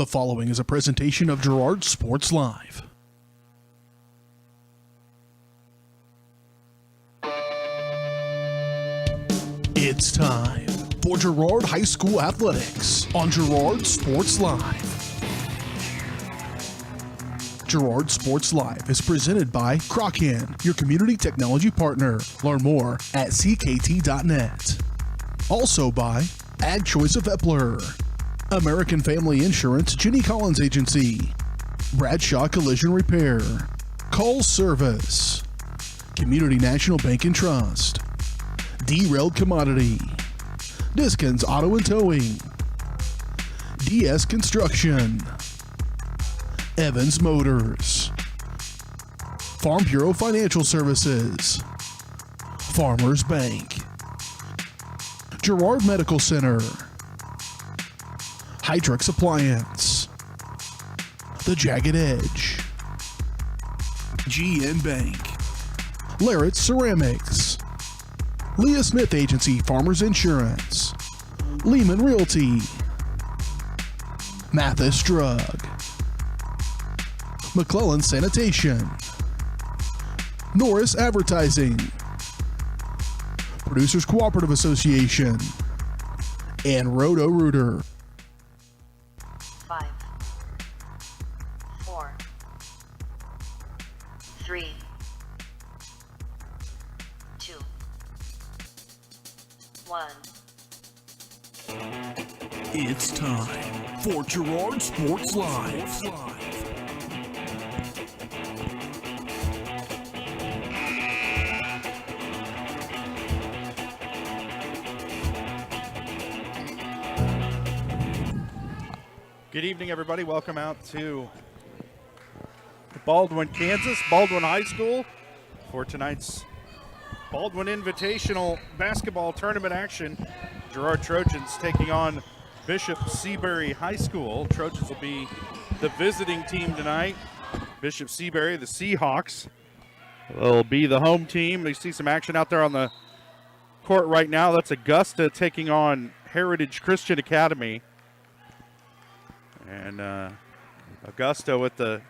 following is a presentation of Girard Sports Live. It's time for Girard High School Athletics on Girard Sports Live. Girard Sports Live is presented by Crocan, your community technology partner. Learn more at ckt.net. Also by Ag Choice of Epler, American Family Insurance, Jenny Collins Agency, Bradshaw Collision Repair, Call Service, Community National Bank and Trust, Derailed Commodity, Diskins Auto and Towing, DS Construction, Evans Motors, Farm Bureau Financial Services, Farmers Bank, Girard Medical Center, Hydrix Appliance, The Jagged Edge, GN Bank, Larrett Ceramics, Leah Smith Agency Farmers Insurance, Lehman Realty, Mathis Drug, McClellan Sanitation, Norris Advertising, Producers Cooperative Association, and Roto-Rooter. 5, 4, 3, 2, 1. It's time for Girard Sports Live. Good evening, everybody. Welcome out to Baldwin, Kansas, Baldwin High School for tonight's Baldwin Invitational Basketball Tournament action. Girard Trojans taking on Bishop Seabury High School. Trojans will be the visiting team tonight. Bishop Seabury, the Seahawks, will be the home team. We see some action out there on the court right now. That's Augusta taking on Heritage Christian Academy. And Augusta with the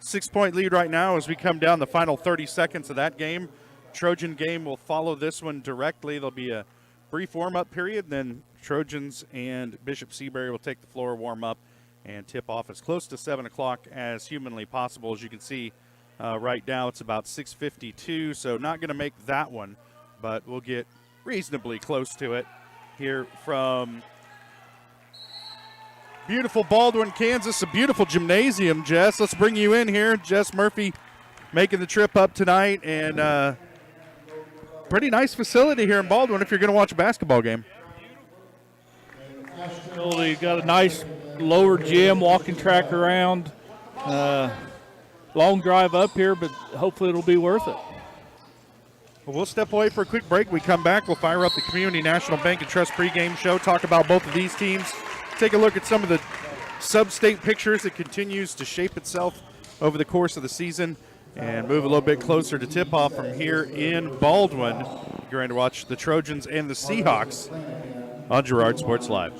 6-point lead right now as we come down the final 30 seconds of that game. Trojan game will follow this one directly. There'll be a brief warm-up period, then Trojans and Bishop Seabury will take the floor, warm up, and tip off as close to 7 o'clock as humanly possible. As you can see right now, it's about 6:52, so not going to make that one, but we'll get reasonably close to it here from beautiful Baldwin, Kansas, a beautiful gymnasium, Jess. Let's bring you in here. Jess Murphy making the trip up tonight, and pretty nice facility here in Baldwin if you're going to watch a basketball game. Well, they got a nice lower gym, walking track around. Long drive up here, but hopefully it'll be worth it. Well, we'll step away for a quick break. We come back, we'll fire up the Community National Bank and Trust pregame show, talk about both of these teams, take a look at some of the sub-state pictures that continues to shape itself over the course of the season, and move a little bit closer to tip-off from here in Baldwin. You're going to watch the Trojans and the Seahawks on Girard Sports Live.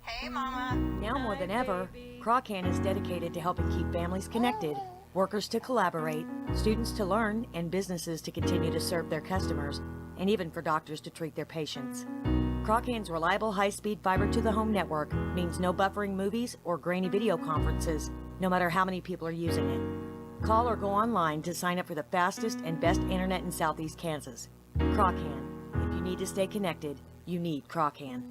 Hey, Mama. Now more than ever, Crocan is dedicated to helping keep families connected, workers to collaborate, students to learn, and businesses to continue to serve their customers, and even for doctors to treat their patients. Crocan's reliable high-speed fiber-to-the-home network means no buffering movies or grainy video conferences, no matter how many people are using it. Call or go online to sign up for the fastest and best internet in Southeast Kansas. Crocan. If you need to stay connected, you need Crocan.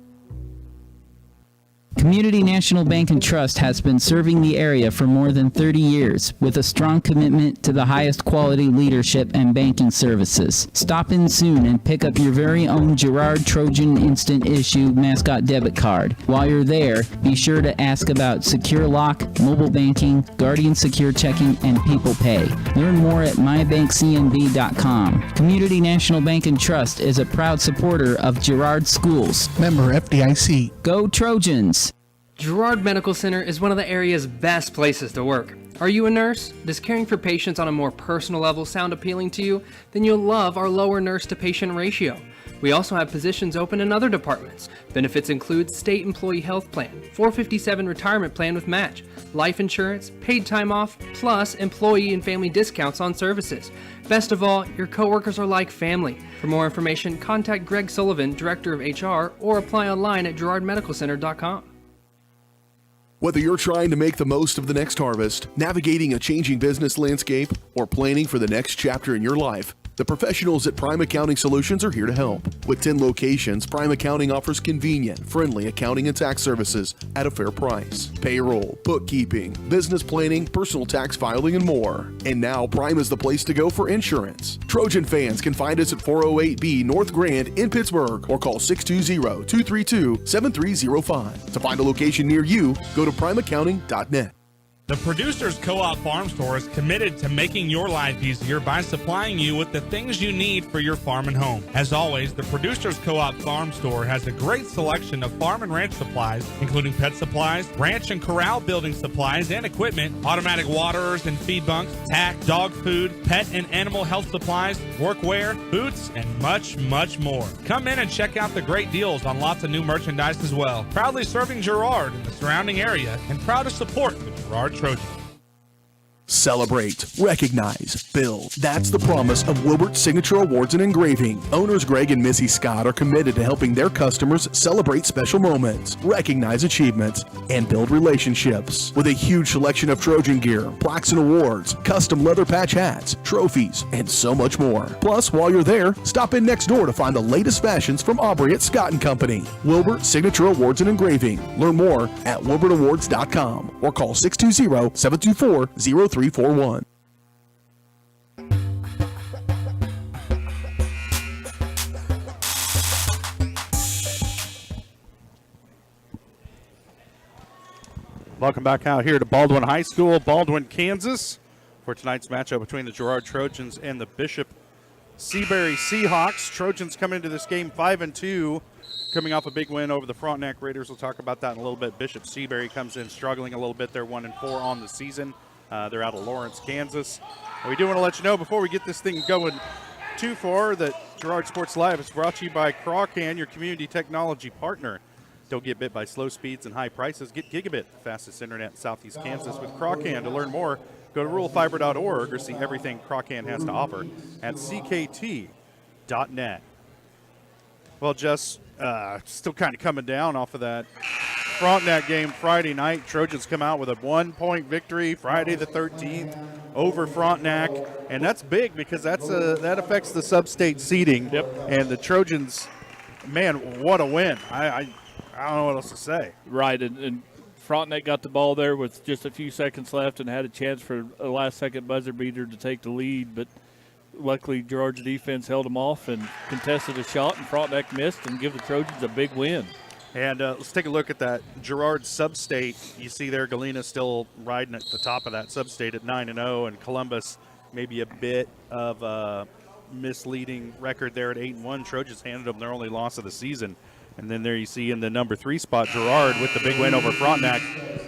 Community National Bank and Trust has been serving the area for more than 30 years with a strong commitment to the highest quality leadership and banking services. Stop in soon and pick up your very own Girard Trojan Instant Issue Mascot Debit Card. While you're there, be sure to ask about Secure Lock, mobile banking, Guardian Secure Checking, and People Pay. Learn more at mybankcnb.com. Community National Bank and Trust is a proud supporter of Girard Schools. Member FDIC. Go Trojans! Girard Medical Center is one of the area's best places to work. Are you a nurse? Does caring for patients on a more personal level sound appealing to you? Then you'll love our lower nurse-to-patient ratio. We also have positions open in other departments. Benefits include state employee health plan, 457 retirement plan with match, life insurance, paid time off, plus employee and family discounts on services. Best of all, your coworkers are like family. For more information, contact Greg Sullivan, Director of HR, or apply online at girardmedicalcenter.com. Whether you're trying to make the most of the next harvest, navigating a changing business landscape, or planning for the next chapter in your life, the professionals at Prime Accounting Solutions are here to help. With 10 locations, Prime Accounting offers convenient, friendly accounting and tax services at a fair price. Payroll, bookkeeping, business planning, personal tax filing, and more. And now Prime is the place to go for insurance. Trojan fans can find us at 408B North Grand in Pittsburgh or call 620-232-7305. To find a location near you, go to primeaccounting.net. The Producers Co-op Farm Store is committed to making your life easier by supplying you with the things you need for your farm and home. As always, the Producers Co-op Farm Store has a great selection of farm and ranch supplies, including pet supplies, ranch and corral building supplies and equipment, automatic waterers and feed bunks, tack, dog food, pet and animal health supplies, workwear, boots, and much, much more. Come in and check out the great deals on lots of new merchandise as well. Proudly serving Girard and the surrounding area, and proud to support the Girard Trojans. Celebrate, recognize, build. That's the promise of Wilbert's Signature Awards and Engraving. Owners Greg and Missy Scott are committed to helping their customers celebrate special moments, recognize achievements, and build relationships. With a huge selection of Trojan gear, plaques and awards, custom leather patch hats, trophies, and so much more. Plus, while you're there, stop in next door to find the latest fashions from Aubrey at Scott & Company. Wilbert Signature Awards and Engraving. Learn more at wilbertawards.com or call 620-724-0341. Welcome back out here to Baldwin High School, Baldwin, Kansas, for tonight's matchup between the Girard Trojans and the Bishop Seabury Seahawks. Trojans come into this game 5-2, coming off a big win over the Frontenac Raiders. We'll talk about that in a little bit. Bishop Seabury comes in struggling a little bit. They're 1-4 on the season. They're out of Lawrence, Kansas. And we do want to let you know before we get this thing going too far that Girard Sports Live is brought to you by Crawcan, your community technology partner. Don't get bit by slow speeds and high prices. Get gigabit, the fastest internet in Southeast Kansas with Crawcan. To learn more, go to ruralfiber.org or see everything Crawcan has to offer at ckt.net. Well, Jess, still kind of coming down off of that Frontenac game Friday night. Trojans come out with a 1-point victory Friday the 13th over Frontenac, and that's big because that affects the sub-state seeding. Yep. And the Trojans, man, what a win. I don't know what else to say. Right, and Frontenac got the ball there with just a few seconds left and had a chance for a last-second buzzer beater to take the lead, but luckily Girard's defense held them off and contested a shot, and Frontenac missed and give the Trojans a big win. And let's take a look at that Girard sub-state. You see there Galena still riding at the top of that sub-state at 9-0, and Columbus maybe a bit of a misleading record there at 8-1. Trojans handed them their only loss of the season. And then there you see in the number 3 spot, Girard with the big win over Frontenac.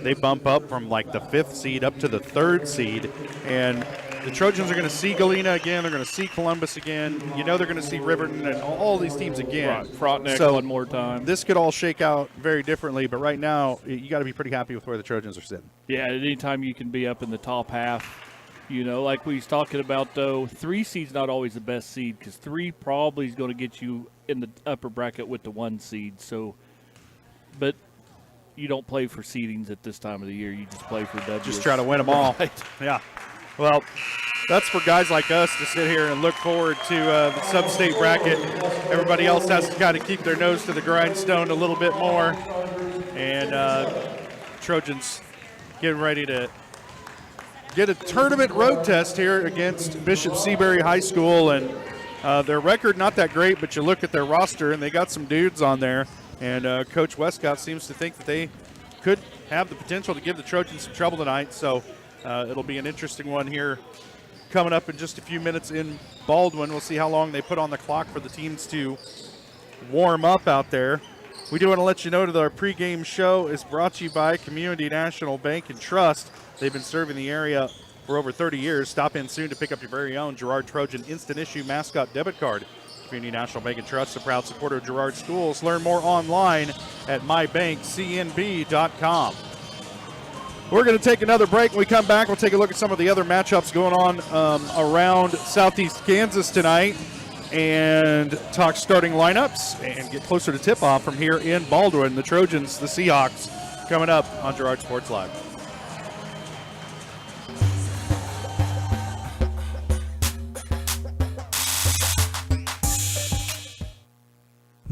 They bump up from like the 5th seed up to the 3rd seed. And the Trojans are going to see Galena again. They're going to see Columbus again. You know they're going to see Riverton and all these teams again. Right, Frontenac so one more time. This could all shake out very differently, but right now you got to be pretty happy with where the Trojans are sitting. Yeah, anytime you can be up in the top half, you know, like we was talking about, though, 3 seed's not always the best seed because 3 probably is going to get you in the upper bracket with the 1 seed. So, but you don't play for seedings at this time of the year. You just play for W's. Just try to win them all. Right. Yeah. Well, that's for guys like us to sit here and look forward to the sub-state bracket. Everybody else has to kind of keep their nose to the grindstone a little bit more. And Trojans getting ready to get a tournament road test here against Bishop Seabury High School. And their record not that great, but you look at their roster and they got some dudes on there. And Coach Westcott seems to think that they could have the potential to give the Trojans some trouble tonight. So it'll be an interesting one here coming up in just a few minutes in Baldwin. We'll see how long they put on the clock for the teams to warm up out there. We do want to let you know that our pregame show is brought to you by Community National Bank and Trust. They've been serving the area for over 30 years. Stop in soon to pick up your very own Girard Trojan Instant Issue Mascot Debit Card. Community National Bank and Trust, a proud supporter of Girard Schools. Learn more online at mybankcnb.com. We're going to take another break. When we come back, we'll take a look at some of the other matchups going on around Southeast Kansas tonight and talk starting lineups and get closer to tip-off from here in Baldwin. The Trojans, the Seahawks, coming up on Girard Sports Live.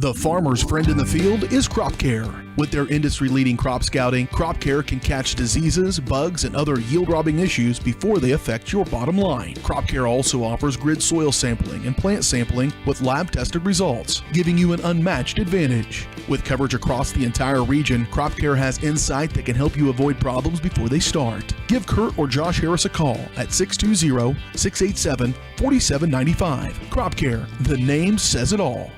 The farmer's friend in the field is Crop Care. With their industry-leading crop scouting, Crop Care can catch diseases, bugs, and other yield-robbing issues before they affect your bottom line. Crop Care also offers grid soil sampling and plant sampling with lab-tested results, giving you an unmatched advantage. With coverage across the entire region, Crop Care has insight that can help you avoid problems before they start. Give Kurt or Josh Harris a call at 620-687-4795. Crop Care, the name says it all.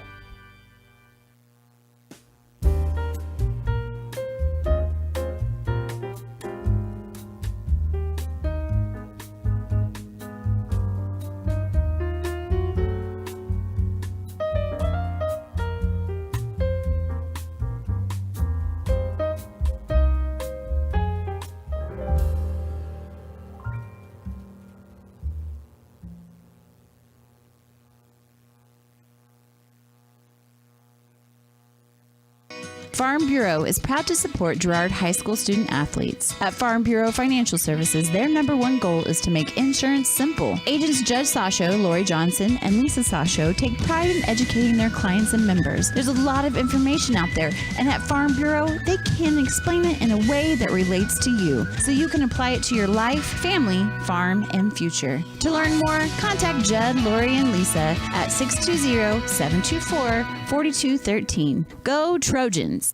Farm Bureau is proud to support Girard High School student athletes. At Farm Bureau Financial Services, their #1 goal is to make insurance simple. Agents Judge Sasho, Lori Johnson, and Lisa Sasho take pride in educating their clients and members. There's a lot of information out there, and at Farm Bureau, they can explain it in a way that relates to you, so you can apply it to your life, family, farm, and future. To learn more, contact Judd, Lori, and Lisa at 620-724-4213. Go Trojans!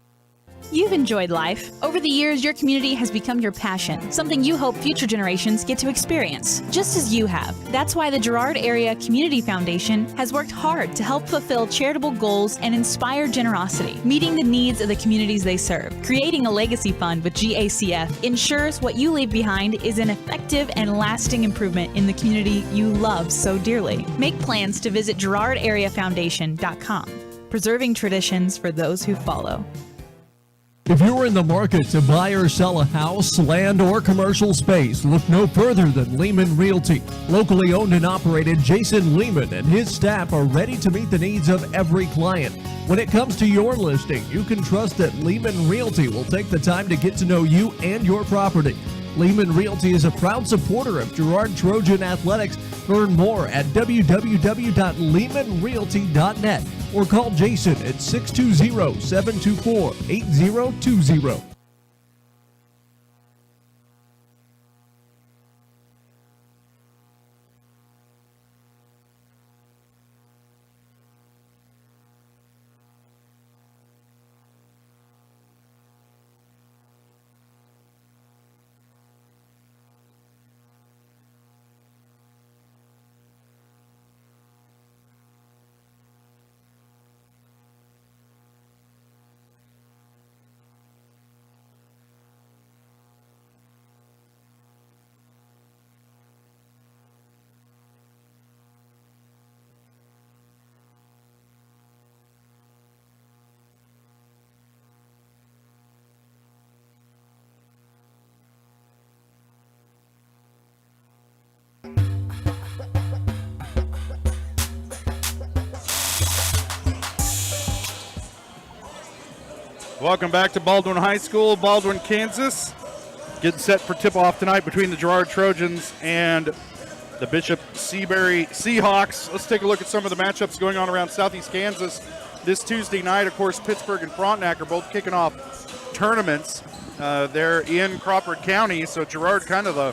You've enjoyed life. Over the years, your community has become your passion, something you hope future generations get to experience, just as you have. That's why the Girard Area Community Foundation has worked hard to help fulfill charitable goals and inspire generosity, meeting the needs of the communities they serve. Creating a legacy fund with GACF ensures what you leave behind is an effective and lasting improvement in the community you love so dearly. Make plans to visit GirardAreaFoundation.com, preserving traditions for those who follow. If you're in the market to buy or sell a house, land, or commercial space, look no further than Lehman Realty. Locally owned and operated, Jason Lehman and his staff are ready to meet the needs of every client. When it comes to your listing, you can trust that Lehman Realty will take the time to get to know you and your property. Lehman Realty is a proud supporter of Girard Trojan Athletics. Learn more at www.lehmanrealty.net or call Jason at 620-724-8020. Welcome back to Baldwin High School, Baldwin, Kansas. Getting set for tip-off tonight between the Girard Trojans and the Bishop Seabury Seahawks. Let's take a look at some of the matchups going on around Southeast Kansas this Tuesday night. Of course, Pittsburgh and Frontenac are both kicking off tournaments. They're in Crawford County, so Girard kind of the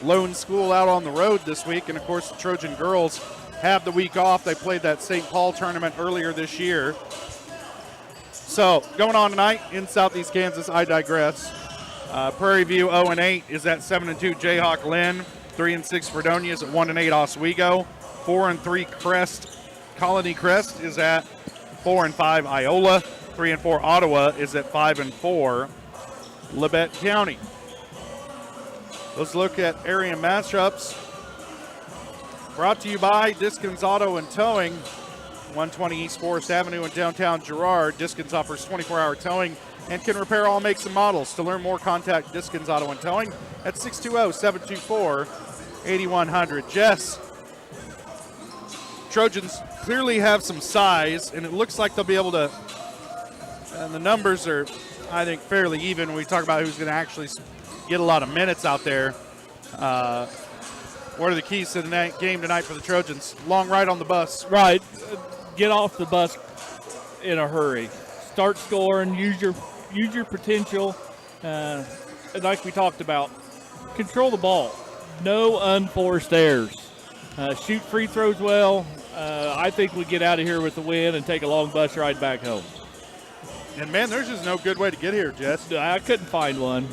lone school out on the road this week. And, of course, the Trojan girls have the week off. They played that St. Paul tournament earlier this year. So, going on tonight in Southeast Kansas, I digress. Prairie View 0-8 is at 7-2 Jayhawk Lynn. 3-6 Fredonia is at 1-8 Oswego. 4-3 Colony Crest is at 4-5 Iola. 3-4 Ottawa is at 5-4. Labette County. Let's look at area matchups. Brought to you by Diskins Auto and Towing, 120 East Forest Avenue in downtown Girard. Diskins offers 24-hour towing and can repair all makes and models. To learn more, contact Diskins Auto and Towing at 620-724-8100. Jess, Trojans clearly have some size, and it looks like they'll be able to, and the numbers are, I think, fairly even when we talk about who's going to actually get a lot of minutes out there. What are the keys to the game tonight for the Trojans? Long ride on the bus. Right. Get off the bus in a hurry. Start scoring. Use your potential. And like we talked about, control the ball. No unforced errors. Shoot free throws well. I think we get out of here with the win and take a long bus ride back home. And, man, there's just no good way to get here, Jess. I couldn't find one.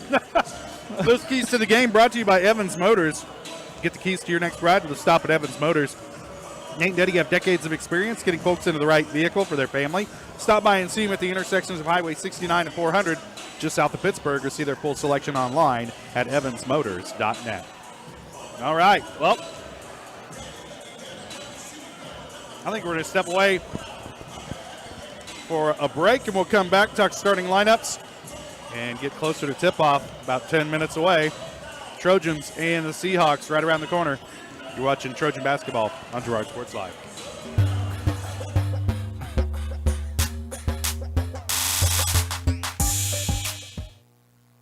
Those keys to the game brought to you by Evans Motors. Get the keys to your next ride with a stop at Evans Motors. Nate and Eddie have decades of experience getting folks into the right vehicle for their family. Stop by and see them at the intersections of Highway 69 and 400 just south of Pittsburgh, or see their full selection online at evansmotors.net. All right, well, I think we're going to step away for a break, and we'll come back, talk starting lineups, and get closer to tip-off, about 10 minutes away. Trojans and the Seahawks right around the corner. You're watching Trojan basketball on Girard Sports Live.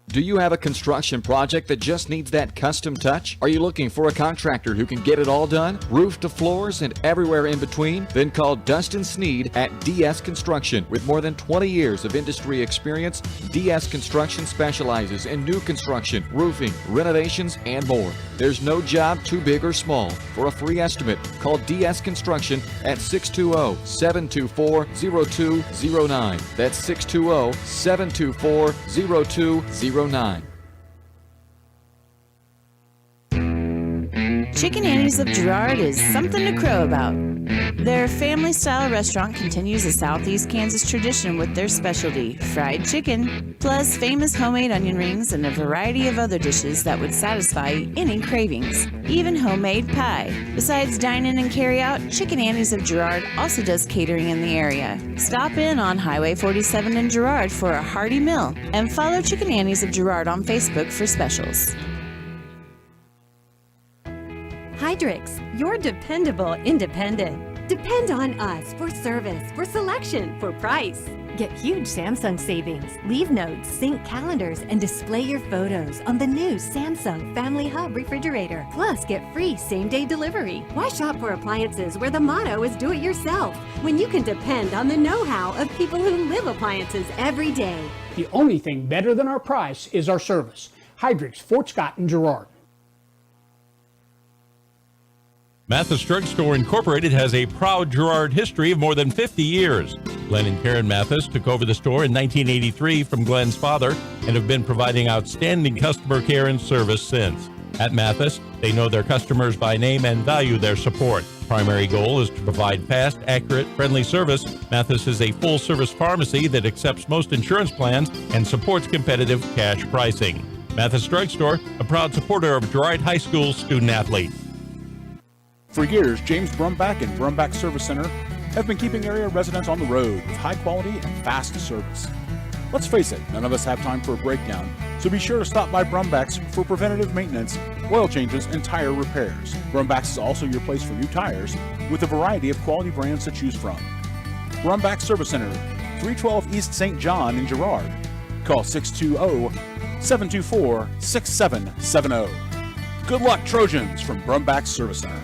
Do you have a construction project that just needs that custom touch? Are you looking for a contractor who can get it all done? Roof to floors and everywhere in between? Then call Dustin Sneed at DS Construction. With more than 20 years of industry experience, DS Construction specializes in new construction, roofing, renovations, and more. There's no job too big or small. For a free estimate, call DS Construction at 620-724-0209. That's 620-724-0209. Chicken Annie's of Girard is something to crow about. Their family-style restaurant continues a Southeast Kansas tradition with their specialty, fried chicken, plus famous homemade onion rings and a variety of other dishes that would satisfy any cravings, even homemade pie. Besides dine-in and carry-out, Chicken Annie's of Girard also does catering in the area. Stop in on Highway 47 in Girard for a hearty meal, and follow Chicken Annie's of Girard on Facebook for specials. Hydrix, your dependable independent. Depend on us for service, for selection, for price. Get huge Samsung savings. Leave notes, sync calendars, and display your photos on the new Samsung Family Hub refrigerator. Plus, get free same-day delivery. Why shop for appliances where the motto is do it yourself, when you can depend on the know-how of people who live appliances every day? The only thing better than our price is our service. Hydrix, Fort Scott, and Girard. Mathis Drug Store Incorporated has a proud Girard history of more than 50 years. Glenn and Karen Mathis took over the store in 1983 from Glenn's father and have been providing outstanding customer care and service since. At Mathis, they know their customers by name and value their support. Primary goal is to provide fast, accurate, friendly service. Mathis is a full-service pharmacy that accepts most insurance plans and supports competitive cash pricing. Mathis Drug Store, a proud supporter of Girard High School student-athletes. For years, James Brumback and Brumback Service Center have been keeping area residents on the road with high quality and fast service. Let's face it, none of us have time for a breakdown, so be sure to stop by Brumback's for preventative maintenance, oil changes, and tire repairs. Brumback's is also your place for new tires with a variety of quality brands to choose from. Brumback Service Center, 312 East St. John in Girard. Call 620-724-6770. Good luck, Trojans, from Brumback Service Center.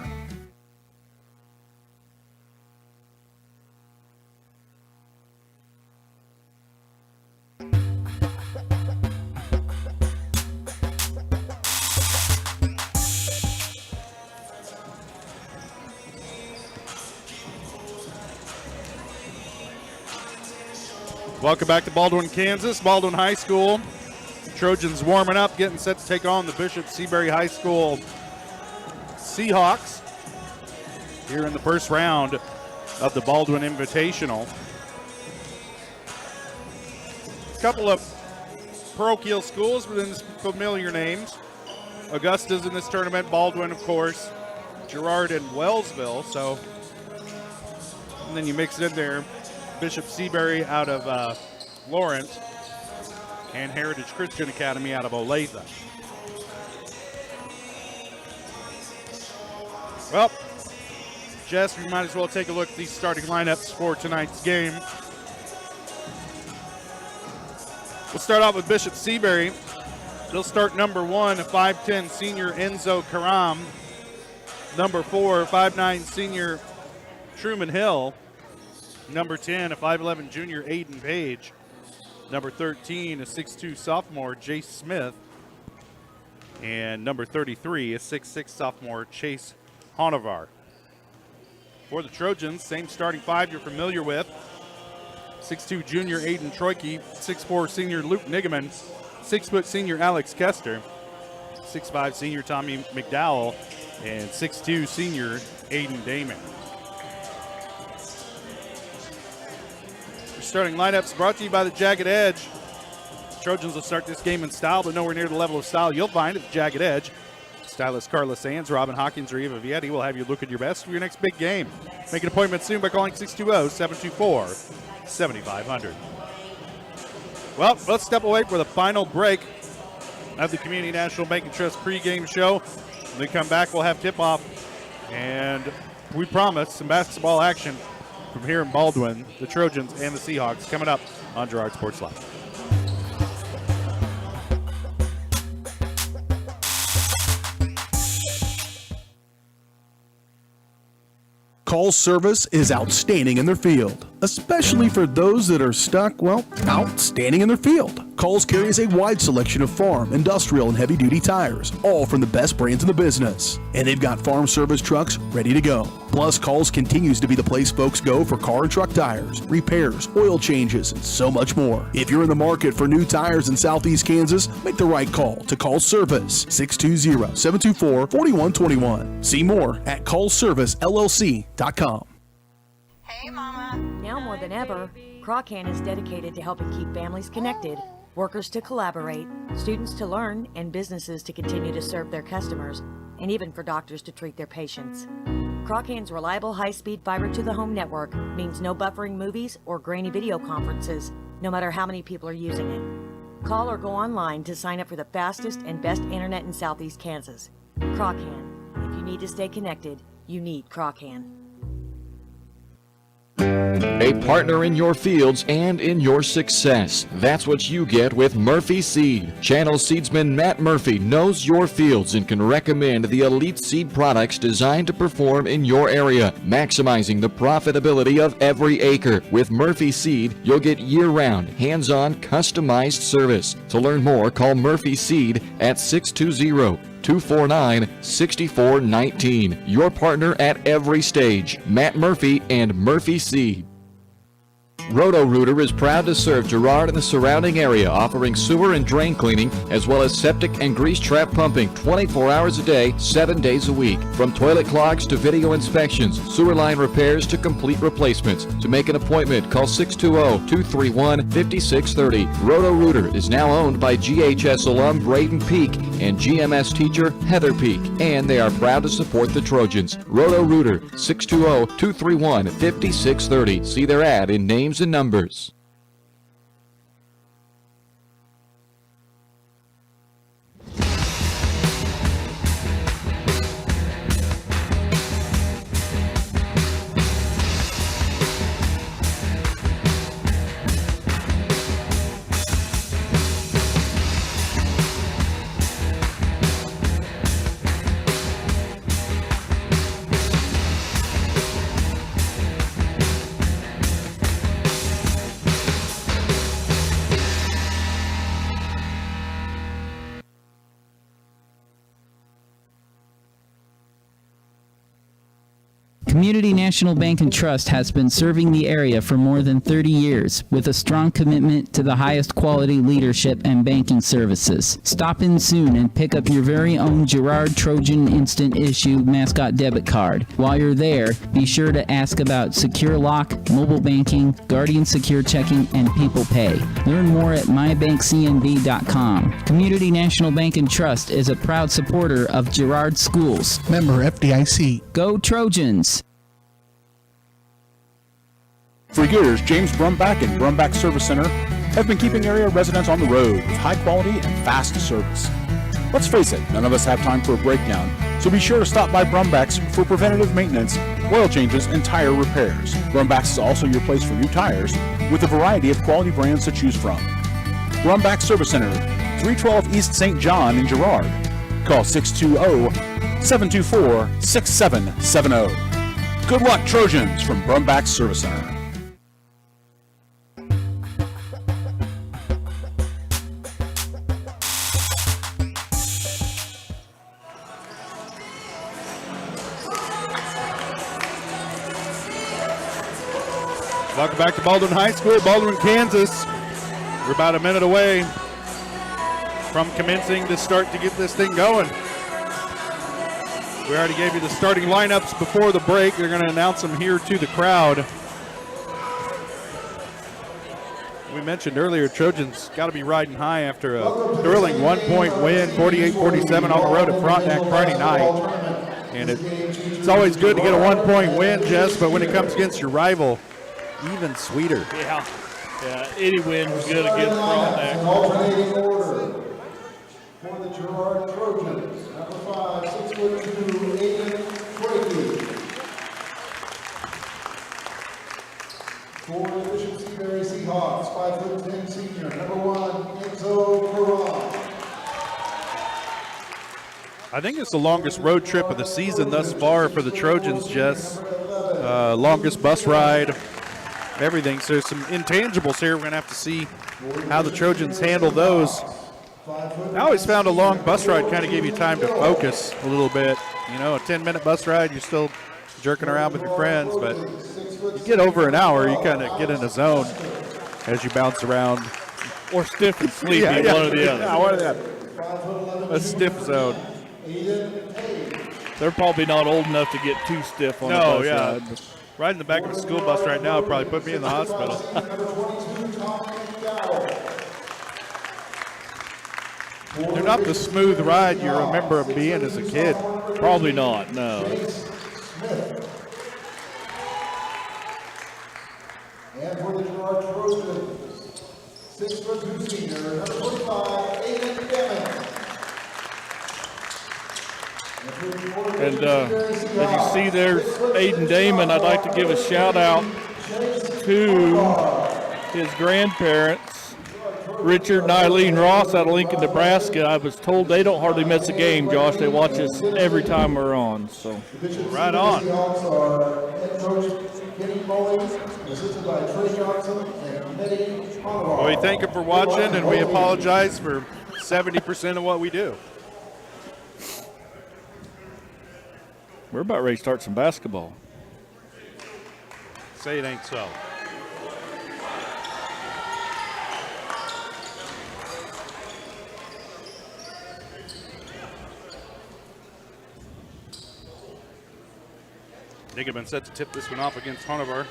Welcome back to Baldwin, Kansas. Baldwin High School. Trojans warming up, getting set to take on the Bishop Seabury High School Seahawks here in the first round of the Baldwin Invitational. couple of parochial schools within familiar names. Augusta's in this tournament, Baldwin, of course, Girard and Wellsville. So, and then you mix it in there, Bishop Seabury out of Lawrence and Heritage Christian Academy out of Olathe. Well, Jess, we might as well take a look at these starting lineups for tonight's game. We'll start off with Bishop Seabury. They'll start number 1, a 5'10 senior Enzo Karam. Number 4, 5'9 senior Truman Hill. Number 10, a 5'11 junior Aiden Page. Number 13, a 6'2 sophomore Jace Smith. And number 33, a 6'6 sophomore Chase Honavar. For the Trojans, same starting 5 you're familiar with. 6'2 junior Aiden Troike, 6'4 senior Luke Nigaman, 6' senior Alex Kester, 6'5 senior Tommy McDowell, and 6'2 senior Aiden Damon. Your starting lineups brought to you by the Jagged Edge. Trojans will start this game in style, but nowhere near the level of style you'll find at the Jagged Edge. Stylist Carla Sands, Robin Hawkins, or Eva Vietti will have you looking your best for your next big game. Make an appointment soon by calling 620-724-7500. Well, let's step away for the final break of the Community National Bank and Trust pregame show. When we come back, we'll have tip-off, and we promise some basketball action from here in Baldwin, the Trojans and the Seahawks coming up on Girard Sports Live. Call service is outstanding in their field, especially for those that are stuck, well, outstanding in their field. Coles carries a wide selection of farm, industrial, and heavy-duty tires, all from the best brands in the business. And they've got farm service trucks ready to go. Plus, Coles continues to be the place folks go for car and truck tires, repairs, oil changes, and so much more. If you're in the market for new tires in Southeast Kansas, make the right call to Coles Service, 620-724-4121. See more at ColesServiceLLC.com. Now more than ever, Croccan is dedicated to helping keep families connected, workers to collaborate, students to learn, and businesses to continue to serve their customers, and even for doctors to treat their patients. Croccan's reliable high-speed fiber-to-the-home network means no buffering movies or grainy video conferences, no matter how many people are using it. Call or go online to sign up for the fastest and best internet in Southeast Kansas. Croccan. If you need to stay connected, you need Croccan. A partner in your fields and in your success. That's what you get with Murphy Seed. Channel seedsman Matt Murphy knows your fields and can recommend the elite seed products designed to perform in your area, maximizing the profitability of every acre. With Murphy Seed, you'll get year-round, hands-on, customized service. To learn more, call Murphy Seed at 620-249-6419. Your partner at every stage. Matt Murphy and Murphy Seed. Roto-Rooter is proud to serve Girard and the surrounding area, offering sewer and drain cleaning, as well as septic and grease trap pumping 24 hours a day, 7 days a week. From toilet clogs to video inspections, sewer line repairs to complete replacements. To make an appointment, call 620-231-5630. Roto-Rooter is now owned by GHS alum Braden Peak and GMS teacher Heather Peak, and they are proud to support the Trojans. Roto-Rooter, 620-231-5630. See their ad in names and numbers. Community National Bank and Trust has been serving the area for more than 30 years with a strong commitment to the highest quality leadership and banking services. Stop in soon and pick up your very own Girard Trojan Instant Issue Mascot Debit Card. While you're there, be sure to ask about Secure Lock, mobile banking, Guardian Secure Checking, and People Pay. Learn more at mybankcnb.com. Community National Bank and Trust is a proud supporter of Girard Schools. Member FDIC. Go Trojans! For years, James Brumback and Brumback Service Center have been keeping area residents on the road with high quality and fast service. Let's face it, none of us have time for a breakdown, so be sure to stop by Brumback's for preventative maintenance, oil changes, and tire repairs. Brumback's is also your place for new tires with a variety of quality brands to choose from. Brumback Service Center, 312 East St. John in Girard. Call 620-724-6770. Good luck, Trojans, from Brumback Service Center. Welcome back to Baldwin High School, Baldwin, Kansas. We're about a minute away from commencing to start to get this thing going. We already gave you the starting lineups before the break. They're going to announce them here to the crowd. We mentioned earlier, Trojans got to be riding high after a thrilling 1-point win, 48-47 on the road at Frontenac Friday night. And it's always good to get a 1-point win, Jess, but when it comes against your rival, even sweeter. Yeah, any win was good against Frontenac. Alternating order for the Girard Trojans, number 5, 6'2", Aiden Brady. For the Bishop Seabury Seahawks, 5'10" senior, number 1, Enzo Girard. I think it's the longest road trip of the season thus far for the Trojans, Jess. Longest bus ride. Everything. So there's some intangibles here. We're going to have to see how the Trojans handle those. I always found a long bus ride kind of gave you time to focus a little bit. You know, a 10-minute bus ride, you're still jerking around with your friends, but you get over an hour, you kind of get in a zone as you bounce around. Or stiff and sleepy, one or the other. Yeah, one or the other. A stiff zone. They're probably not old enough to get too stiff on a bus ride. Riding the back of a school bus right now would probably put me in the hospital. They're not the smooth ride you remember them being as a kid. Probably not, no. And for the Girard Trojans, 6'2" senior, number 45, Aiden Deming. And as you see there's Aiden Damon. I'd like to give a shout out to his grandparents, Richard and Eileen Ross out of Lincoln, Nebraska. I was told they don't hardly miss a game, Josh. They watch us every time we're on. So right on. Well, we thank them for watching, and we apologize for 70% of what we do. We're about ready to start some basketball. Say it ain't so. Niggleman set to tip this one off against Honovar.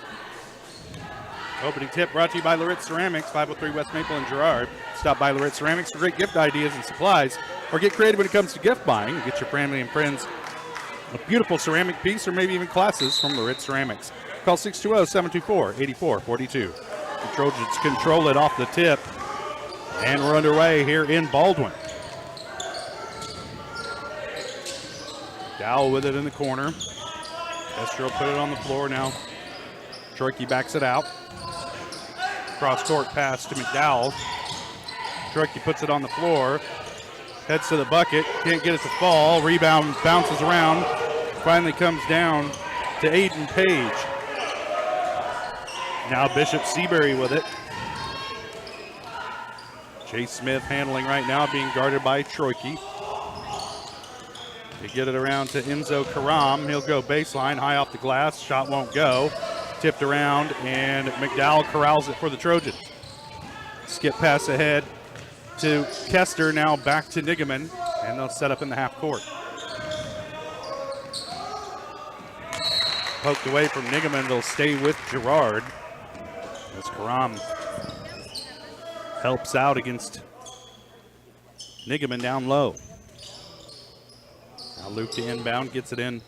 Opening tip brought to you by Loritz Ceramics, 503 West Maple in Girard. Stop by Loritz Ceramics for great gift ideas and supplies, or get creative when it comes to gift buying. Get your family and friends a beautiful ceramic piece or maybe even classes from Loritz Ceramics. Call 620-724-8442. The Trojans control it off the tip, and we're underway here in Baldwin. Dowell with it in the corner. Estro put it on the floor now. Troike backs it out. Cross court pass to McDowell. Troike puts it on the floor. Heads to the bucket. Can't get it to fall. Rebound bounces around. Finally comes down to Aiden Page. Now Bishop Seabury with it. Chase Smith handling right now, being guarded by Troike. They get it around to Enzo Karam. He'll go baseline, high off the glass. Shot won't go. Tipped around, and McDowell corrals it for the Trojans. Skip pass ahead to Kester, now back to Nigaman, and they'll set up in the half court. Poked away from Nigaman, they'll stay with Girard as Karam helps out against Nigaman down low. Now Luke to inbound, gets it in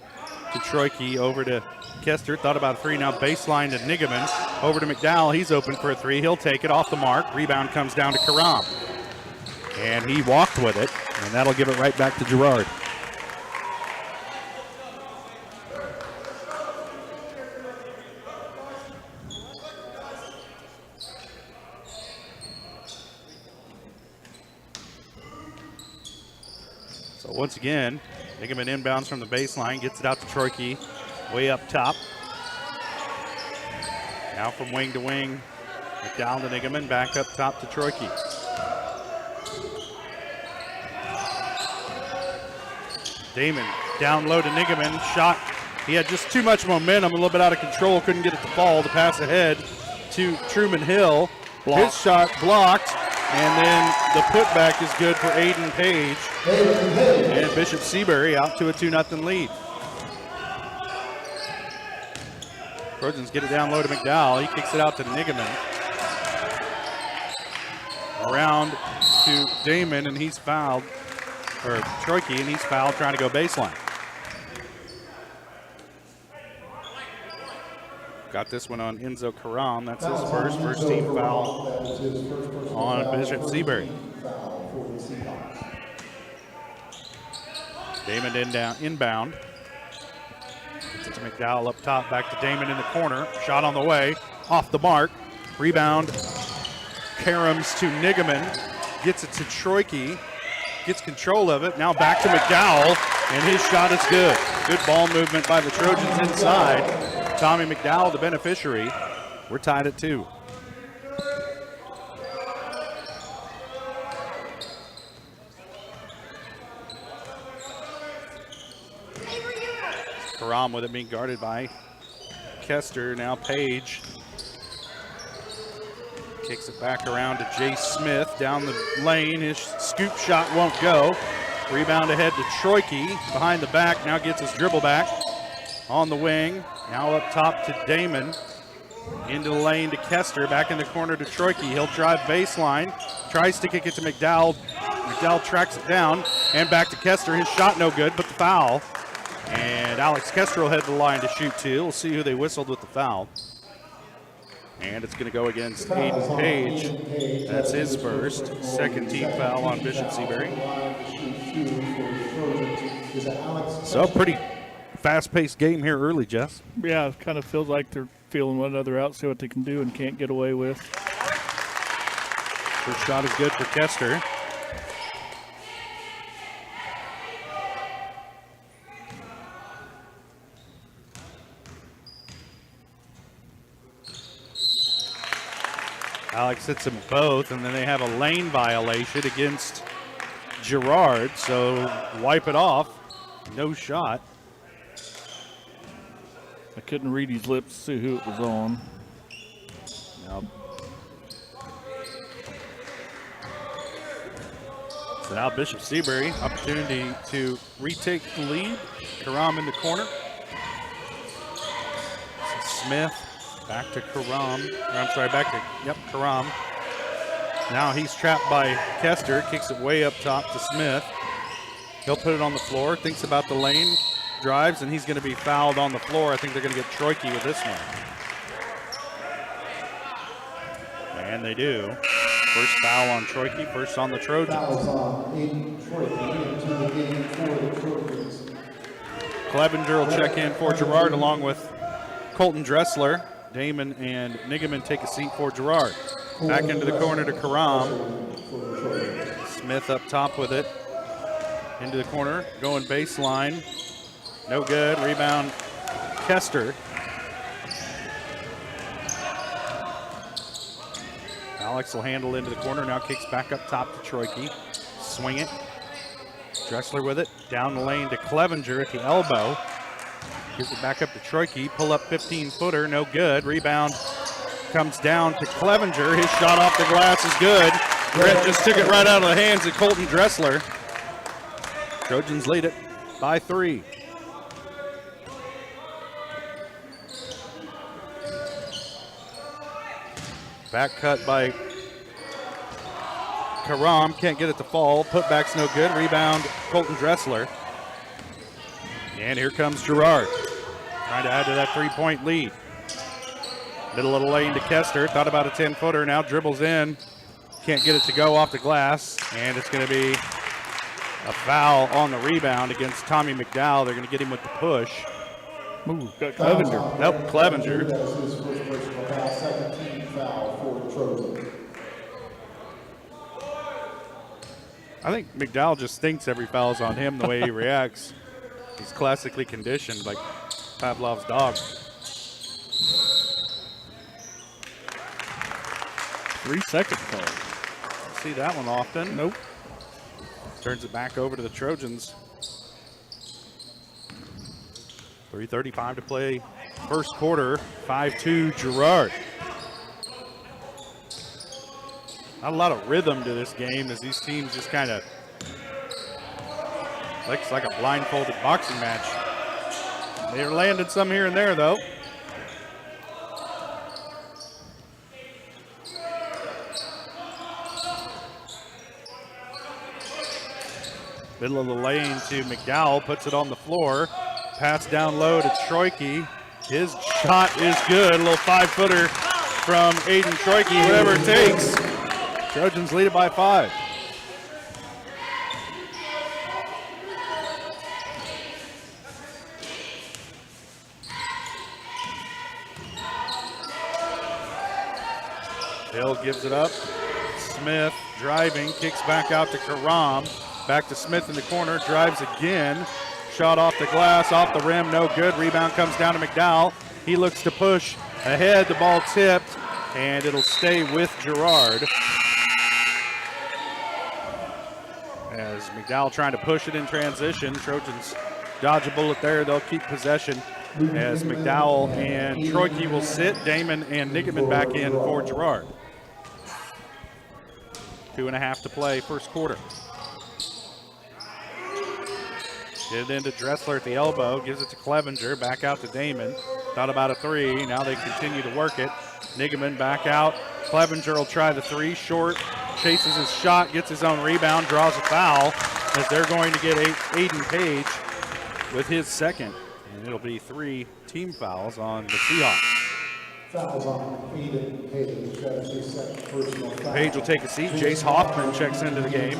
to Troike, over to Kester, thought about a three, now baseline to Nigaman, over to McDowell, he's open for a three, he'll take it off the mark, rebound comes down to Karam. And he walked with it, and that'll give it right back to Girard. So once again, Nigaman inbounds from the baseline, gets it out to Troike, way up top. Now from wing to wing, McDowell to Nigaman, back up top to Troike. Damon down low to Nigaman, shot. He had just too much momentum, a little bit out of control, couldn't get it to fall. The pass ahead to Truman Hill. His shot blocked, and then the putback is good for Aiden Page. And Bishop Seabury out to a 2-0 lead. Trojans get it down low to McDowell. He kicks it out to Nigaman. Around to Damon, and he's fouled. Or Troike, and he's fouled trying to go baseline. Got this one on Enzo Karam. That's his first team foul on Bishop Seabury. Damon inbound. Gets it to McDowell up top, back to Damon in the corner. Shot on the way, off the mark. Rebound, Karams to Nigaman. Gets it to Troike. Gets control of it, now back to McDowell, and his shot is good. Good ball movement by the Trojans inside. Tommy McDowell, the beneficiary. We're tied at 2. Karam with it being guarded by Kester, now Page. Kicks it back around to Jay Smith down the lane. His scoop shot won't go. Rebound ahead to Troike. Behind the back, now gets his dribble back. On the wing, now up top to Damon. Into the lane to Kester, back in the corner to Troike. He'll drive baseline, tries to kick it to McDowell. McDowell tracks it down, and back to Kester. His shot no good, but the foul. And Alex Kester will head to the line to shoot 2. We'll see who they whistled with the foul. And it's going to go against Aiden Page. That's his first. Second team foul on Bishop Seabury. So pretty fast-paced game here early, Jess. Yeah, it kind of feels like they're feeling one another out, see what they can do and can't get away with. First shot is good for Kester. Alex hits them both, and then they have a lane violation against Girard, so wipe it off. No shot. I couldn't read his lips to see who it was on. Now, so now Bishop Seabury, opportunity to retake the lead. Karam in the corner. Smith. Back to Karam. Karam. Now he's trapped by Kester. Kicks it way up top to Smith. He'll put it on the floor. Thinks about the lane. Drives, and he's going to be fouled on the floor. I think they're going to get Troike with this one. And they do. First foul on Troike. First on the Trojans. Clevenger will check in for Girard along with Colton Dressler. Damon and Nigaman take a seat for Girard. Back into the corner to Karam. Smith up top with it. Into the corner, going baseline. No good. Rebound, Kester. Alex will handle into the corner. Now kicks back up top to Troike. Swing it. Dressler with it, down the lane to Clevenger at the elbow. Gives it back up to Troike, pull up 15-footer, no good. Rebound comes down to Clevenger. His shot off the glass is good. Brett just took it right out of the hands of Colton Dressler. Trojans lead it by 3. Back cut by Karam, can't get it to fall. Putback's no good. Rebound, Colton Dressler. And here comes Girard, trying to add to that 3-point lead. Middle of the lane to Kester, thought about a 10-footer, now dribbles in. Can't get it to go off the glass, and it's going to be a foul on the rebound against Tommy McDowell. They're going to get him with the push. Ooh, got Clevenger. Nope, Clevenger. That's his first personal foul, second team foul for the Trojans. I think McDowell just thinks every foul's on him the way he reacts. He's classically conditioned like Pavlov's dog. 3 seconds call. See that one often. Nope. Turns it back over to the Trojans. 3:35 to play first quarter. 5-2 Girard. Not a lot of rhythm to this game as these teams just kind of looks like a blindfolded boxing match. They're landing some here and there though. Middle of the lane to McDowell, puts it on the floor. Pass down low to Troike. His shot is good. A little 5-footer from Aiden Troike, whatever it takes. Trojans lead it by 5. Hill gives it up. Smith driving, kicks back out to Karam. Back to Smith in the corner, drives again. Shot off the glass, off the rim, no good. Rebound comes down to McDowell. He looks to push ahead, the ball tipped, and it'll stay with Girard. As McDowell trying to push it in transition. Trojans dodge a bullet there, they'll keep possession. As McDowell and Troike will sit, Damon and Nigeman back in for Girard. 2.5 to play, first quarter. Get it into Dressler at the elbow, gives it to Clevenger, back out to Damon. Thought about a 3, now they continue to work it. Nigeman back out, Clevenger will try the 3, short, chases his shot, gets his own rebound, draws a foul, as they're going to get Aiden Page with his second. And it'll be 3 team fouls on the Seahawks. Fouls on Aiden Page, that's his second personal foul. Page will take a seat, Jace Hoffman checks into the game.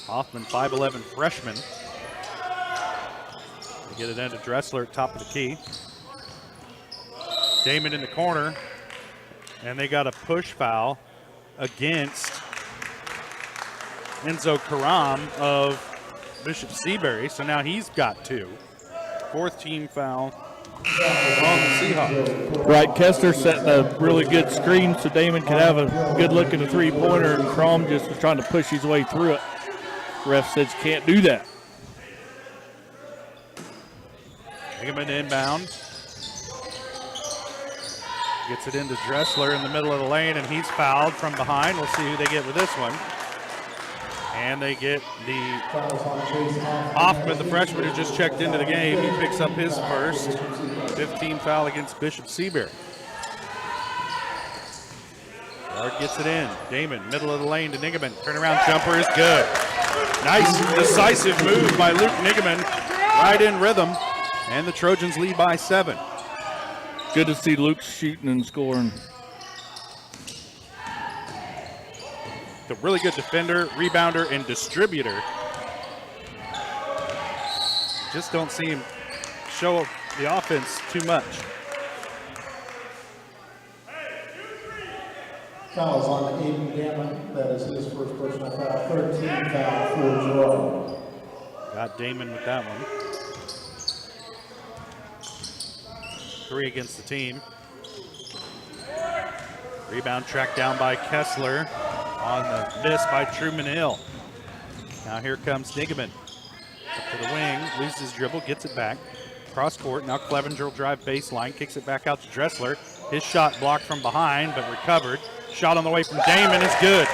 Hoffman, 5'11" freshman. They get it into Dressler at top of the key. Damon in the corner, and they got a push foul against Enzo Karam of Bishop Seabury, so now he's got 2. 4th team foul on the Seahawks. Right, Kester setting a really good screen so Damon could have a good look at the 3-pointer, and Crom just was trying to push his way through it. Ref says can't do that. Nigeman inbound. Gets it into Dressler in the middle of the lane, and he's fouled from behind. We'll see who they get with this one. And they get the Hoffman, the freshman who just checked into the game. He picks up his first 15 foul against Bishop Seabury. Girard gets it in. Damon, middle of the lane to Nigeman. Turnaround jumper is good. Nice, decisive move by Luke Nigeman. Right in rhythm. And the Trojans lead by 7. Good to see Luke shooting and scoring. The really good defender, rebounder, and distributor. Just don't see him show the offense too much. Fouls on Aiden Damon. That is his first personal foul. 13 foul for Girard. Got Damon with that one. 3 against the team. Rebound tracked down by Kessler on the miss by Truman Hill. Now here comes Nigaman. Up to the wing, loses his dribble, gets it back. Cross court, now Clevenger will drive baseline, kicks it back out to Dressler. His shot blocked from behind, but recovered. Shot on the way from Damon is good.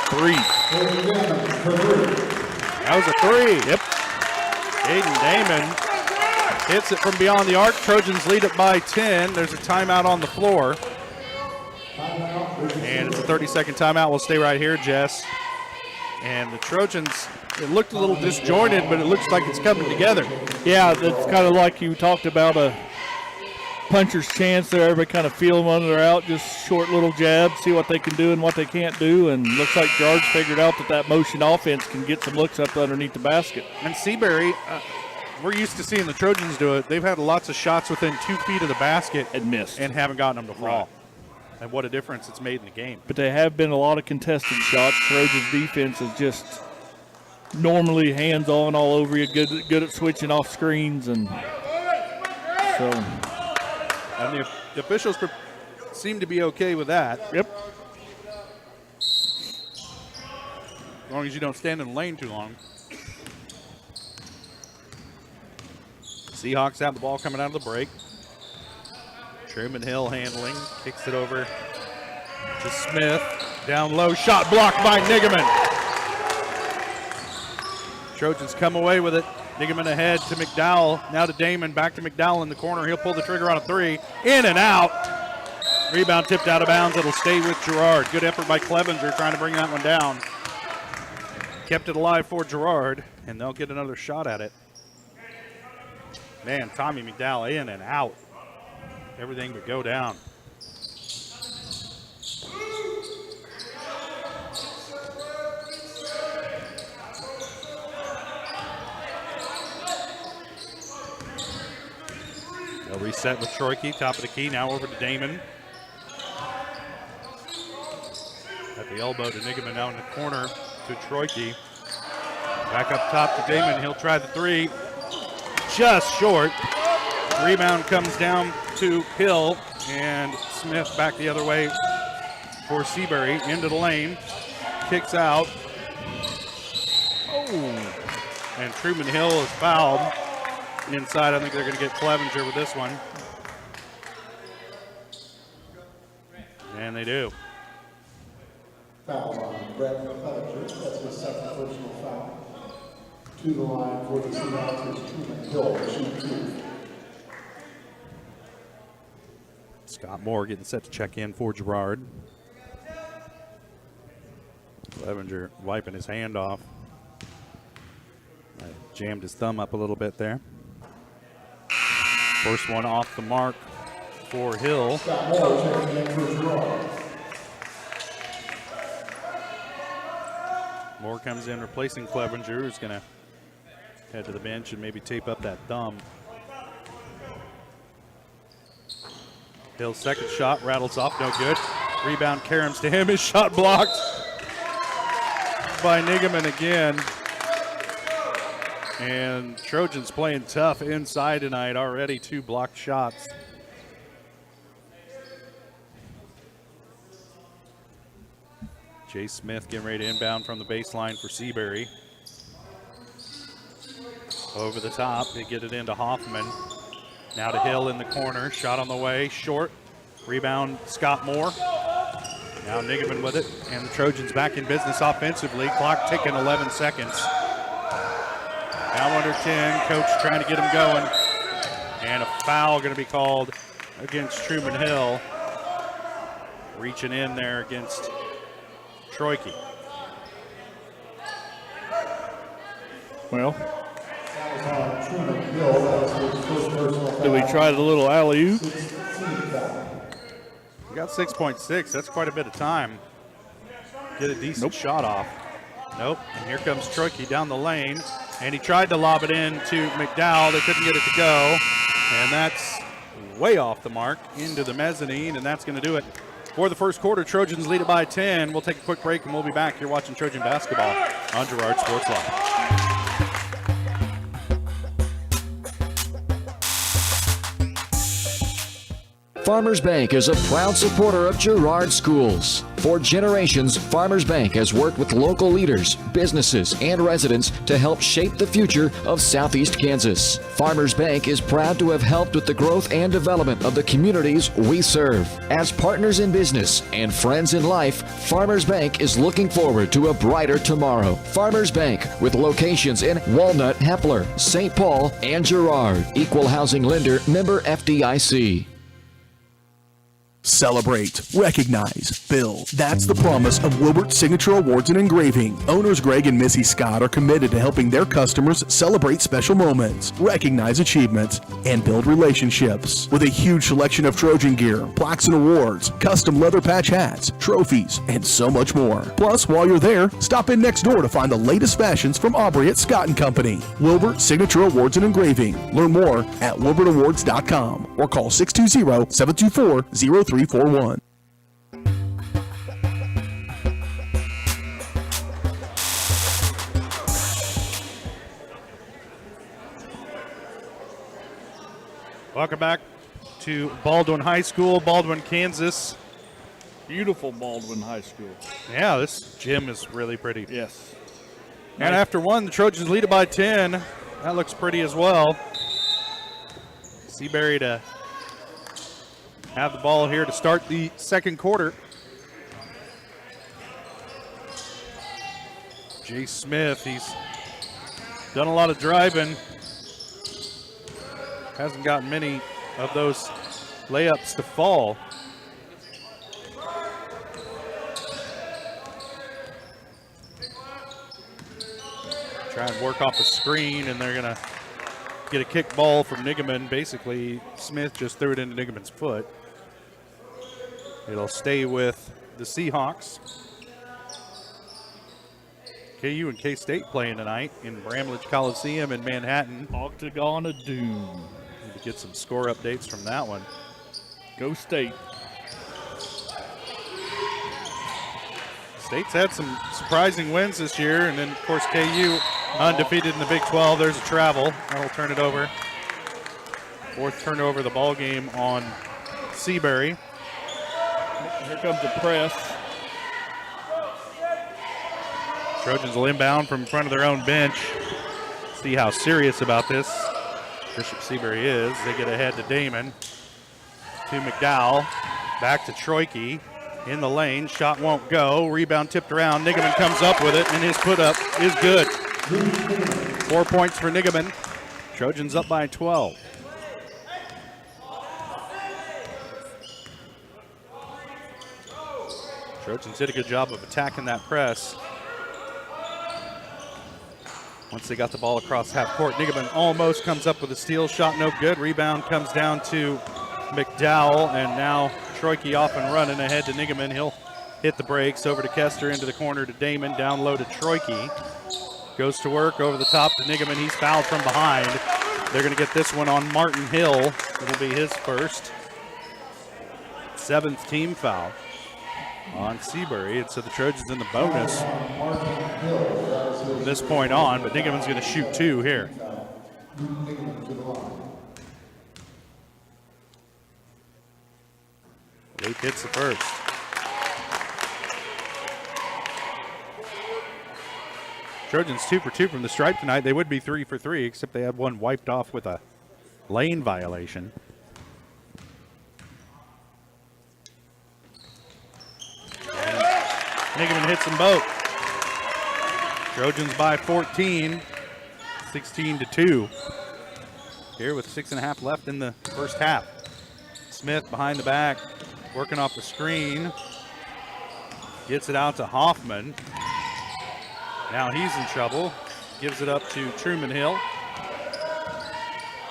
3. That was a 3. Yep. Aiden Damon hits it from beyond the arc. Trojans lead it by 10. There's a timeout on the floor. And it's a 30-second timeout. We'll stay right here, Jess. And the Trojans, it looked a little disjointed, but it looks like it's coming together. Yeah, that's kind of like you talked about, a puncher's chance there. Everybody kind of feel them when they're out, just short little jabs, see what they can do and what they can't do. And looks like Girard's figured out that motion offense can get some looks up underneath the basket. And Seabury, we're used to seeing the Trojans do it. They've had lots of shots within 2 feet of the basket and missed, and haven't gotten them to fall. Right. And what a difference it's made in the game. But they have been a lot of contested shots. Trojans defense is just normally hands-on all over you, good at switching off screens, and so. And the officials seem to be okay with that. Yep. As long as you don't stand in the lane too long. Seahawks have the ball coming out of the break. Truman Hill handling, kicks it over to Smith. Down low, shot blocked by Nigaman. Trojans come away with it. Nigaman ahead to McDowell. Now to Damon, back to McDowell in the corner. He'll pull the trigger on a 3. In and out. Rebound tipped out of bounds. It'll stay with Girard. Good effort by Clevenger trying to bring that one down. Kept it alive for Girard, and they'll get another shot at it. Man, Tommy McDowell in and out. Everything would go down. They'll reset with Troike, top of the key, now over to Damon. At the elbow to Nigaman down in the corner to Troike. Back up top to Damon, he'll try the 3. Just short. Rebound comes down to Hill, and Smith back the other way for Seabury. Into the lane, kicks out. Oh, and Truman Hill is fouled inside. I think they're going to get Clevenger with this one. And they do. Foul on Brett Clevenger. That's his second personal foul. To the line for the Seahawks is Truman Hill, shoot 2. Scott Moore getting set to check in for Girard. Clevenger wiping his hand off. Jammed his thumb up a little bit there. First one off the mark for Hill. Scott Moore checking in for Girard. Moore comes in replacing Clevenger, who's going to head to the bench and maybe tape up that thumb. Hill's second shot rattles off, no good. Rebound caroms to him, his shot blocked by Nigaman again. And Trojans playing tough inside tonight, already 2 blocked shots. Jay Smith getting ready to inbound from the baseline for Seabury. Over the top, they get it into Hoffman. Now to Hill in the corner, shot on the way, short. Rebound, Scott Moore. Now Nigaman with it, and the Trojans back in business offensively. Clock ticking, 11 seconds. Now under 10, coach trying to get him going. And a foul going to be called against Truman Hill. Reaching in there against Troike. Well, do we try the little alley-oop? We got 6.6. That's quite a bit of time. Get a decent shot off. Nope. And here comes Troike down the lane. And he tried to lob it in to McDowell. They couldn't get it to go. And that's way off the mark into the mezzanine. And that's going to do it for the first quarter. Trojans lead it by 10. We'll take a quick break and we'll be back. You're watching Trojan basketball on Girard Sports Live. Farmers Bank is a proud supporter of Girard schools. For generations, Farmers Bank has worked with local leaders, businesses, and residents to help shape the future of Southeast Kansas. Farmers Bank is proud to have helped with the growth and development of the communities we serve. As partners in business and friends in life, Farmers Bank is looking forward to a brighter tomorrow. Farmers Bank, with locations in Walnut, Hepler, St. Paul, and Girard. Equal housing lender, member FDIC. Celebrate, recognize, build. That's the promise of Wilbert Signature Awards and Engraving. Owners Greg and Missy Scott are committed to helping their customers celebrate special moments, recognize achievements, and build relationships. With a huge selection of Trojan gear, plaques and awards, custom leather patch hats, trophies, and so much more. Plus, while you're there, stop in next door to find the latest fashions from Aubrey at Scott & Company. Wilbert Signature Awards and Engraving. Learn more at wilbertawards.com or call 620-724-0341. Welcome back to Baldwin High School, Baldwin, Kansas. Beautiful Baldwin High School. Yeah, this gym is really pretty. Yes. And after one, the Trojans lead it by 10. That looks pretty as well. Seabury to have the ball here to start the second quarter. Jay Smith, he's done a lot of driving. Hasn't gotten many of those layups to fall. Try and work off the screen, and they're gonna get a kick ball from Nigaman. Basically, Smith just threw it into Nigaman's foot. It'll stay with the Seahawks. KU and K-State playing tonight in Bramlage Coliseum in Manhattan. Octagon of Doom. Need to get some score updates from that one. Go State. State's had some surprising wins this year, and then, of course, KU undefeated in the Big 12. There's a travel. That'll turn it over. Fourth turnover of the ball game on Seabury. Here comes the press. Trojans will inbound from in front of their own bench. See how serious about this Bishop Seabury is. They get ahead to Damon. To McDowell. Back to Troike. In the lane. Shot won't go. Rebound tipped around. Nigaman comes up with it, and his put up is good. 4 points for Nigaman. Trojans up by 12. Trojans did a good job of attacking that press. Once they got the ball across half court, Nigaman almost comes up with a steal. Shot no good. Rebound comes down to McDowell, and now Troike off and running ahead to Nigaman. He'll hit the brakes over to Kester, into the corner to Damon, down low to Troike. Goes to work over the top to Nigaman. He's fouled from behind. They're going to get this one on Martin Hill. It'll be his first. 7th team foul on Seabury, and so the Trojans in the bonus from this point on, but Nigaman's going to shoot 2 here. Luke hits the first. Trojans 2 for 2 from the stripe tonight. They would be 3 for 3, except they had one wiped off with a lane violation. Nigaman hits them both. Trojans by 14, 16-2. Here with 6.5 left in the first half. Smith behind the back, working off the screen. Gets it out to Hoffman. Now he's in trouble. Gives it up to Truman Hill.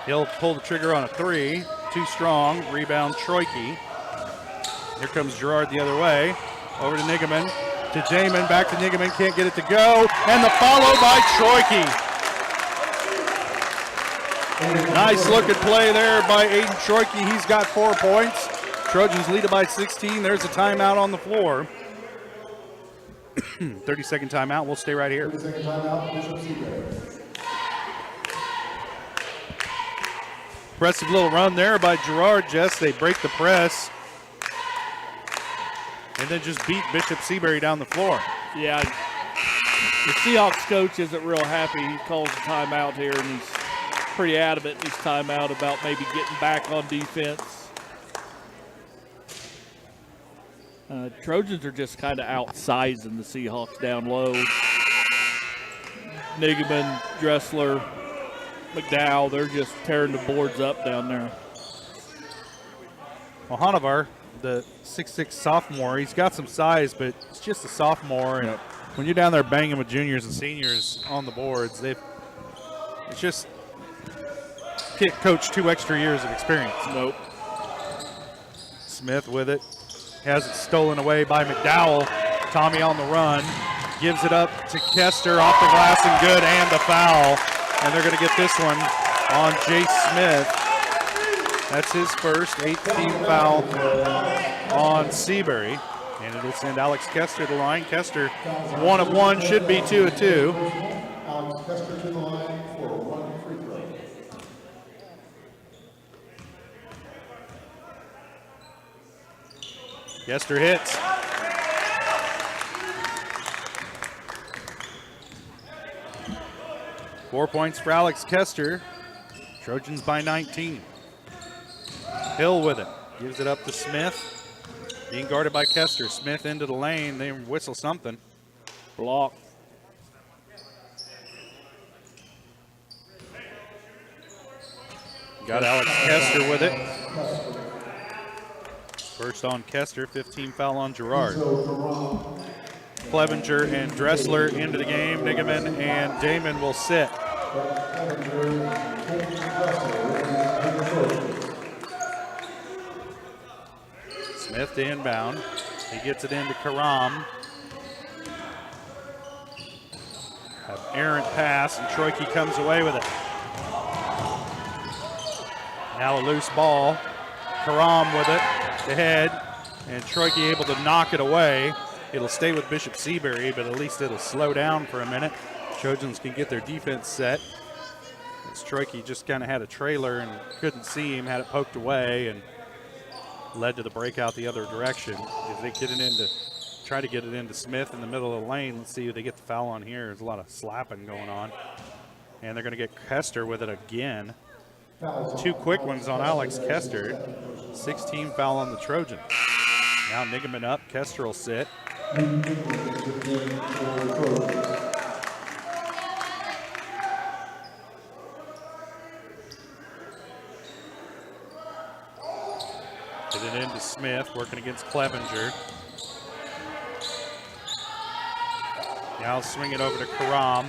He'll pull the trigger on a 3. Too strong. Rebound Troike. Here comes Girard the other way. Over to Nigaman. To Damon, back to Nigaman, can't get it to go, and the follow by Troike. Nice looking play there by Aiden Troike. He's got 4 points. Trojans lead it by 16. There's a timeout on the floor. 30-second timeout. We'll stay right here. 30-second timeout, Bishop Seabury. Impressive little run there by Girard, Jess. They break the press and then just beat Bishop Seabury down the floor. Yeah, the Seahawks coach isn't real happy. He calls a timeout here, and he's pretty adamant in his timeout about maybe getting back on defense. Trojans are just kind of outsizing the Seahawks down low. Nigaman, Dressler, McDowell, they're just tearing the boards up down there. Well, Hanover, the 6'6" sophomore, he's got some size, but it's just a sophomore. And when you're down there banging with juniors and seniors on the boards, it's just can't coach 2 extra years of experience. Nope. Smith with it. Has it stolen away by McDowell. Tommy on the run. Gives it up to Kester off the glass and good, and the foul. And they're going to get this one on Jace Smith. That's his first 8th foul on Seabury. And it'll send Alex Kester to the line. Kester, 1 of 1, should be 2 of 2. Alex Kester to the line for 1 free throw. Kester hits. Four points for Alex Kester. Trojans by 19. Hill with it. Gives it up to Smith. Being guarded by Kester. Smith into the lane. They whistle something. Block. Got Alex Kester with it. First on Kester, 15 foul on Girard. Clevenger and Dressler into the game. Nigaman and Damon will sit. Smith to inbound. He gets it into Karam. An errant pass, and Troike comes away with it. Now a loose ball. Karam with it. The head, and Troike able to knock it away. It'll stay with Bishop Seabury, but at least it'll slow down for a minute. Trojans can get their defense set. As Troike just kind of had a trailer and couldn't see him, had it poked away, and led to the breakout the other direction. If they get it into, try to get it into Smith in the middle of the lane. Let's see if they get the foul on here. There's a lot of slapping going on. And they're going to get Kester with it again. 2 quick ones on Alex Kester. 16 foul on the Trojans. Now Nigaman up. Kester will sit. Get it into Smith, working against Clevenger. Now swing it over to Karam.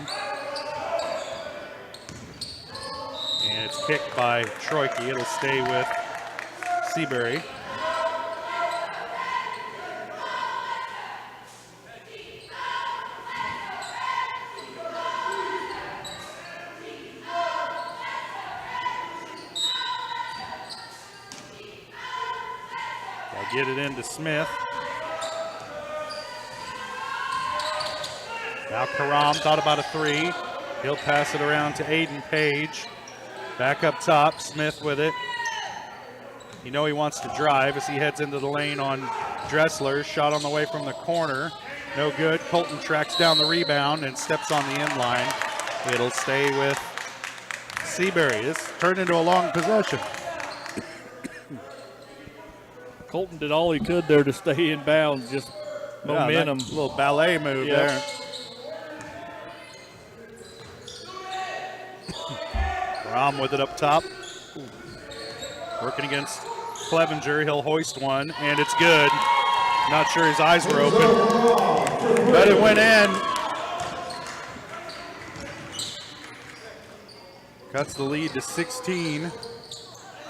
And it's kicked by Troike. It'll stay with Seabury. They'll get it into Smith. Now Karam thought about a 3. He'll pass it around to Aiden Page. Back up top, Smith with it. You know he wants to drive as he heads into the lane on Dressler. Shot on the way from the corner. No good. Colton tracks down the rebound and steps on the end line. It'll stay with Seabury. This turned into a long possession. Colton did all he could there to stay in bounds. Just momentum. Little ballet move there. Ram with it up top. Working against Clevenger. He'll hoist one, and it's good. Not sure his eyes were open, but it went in. Cuts the lead to 16.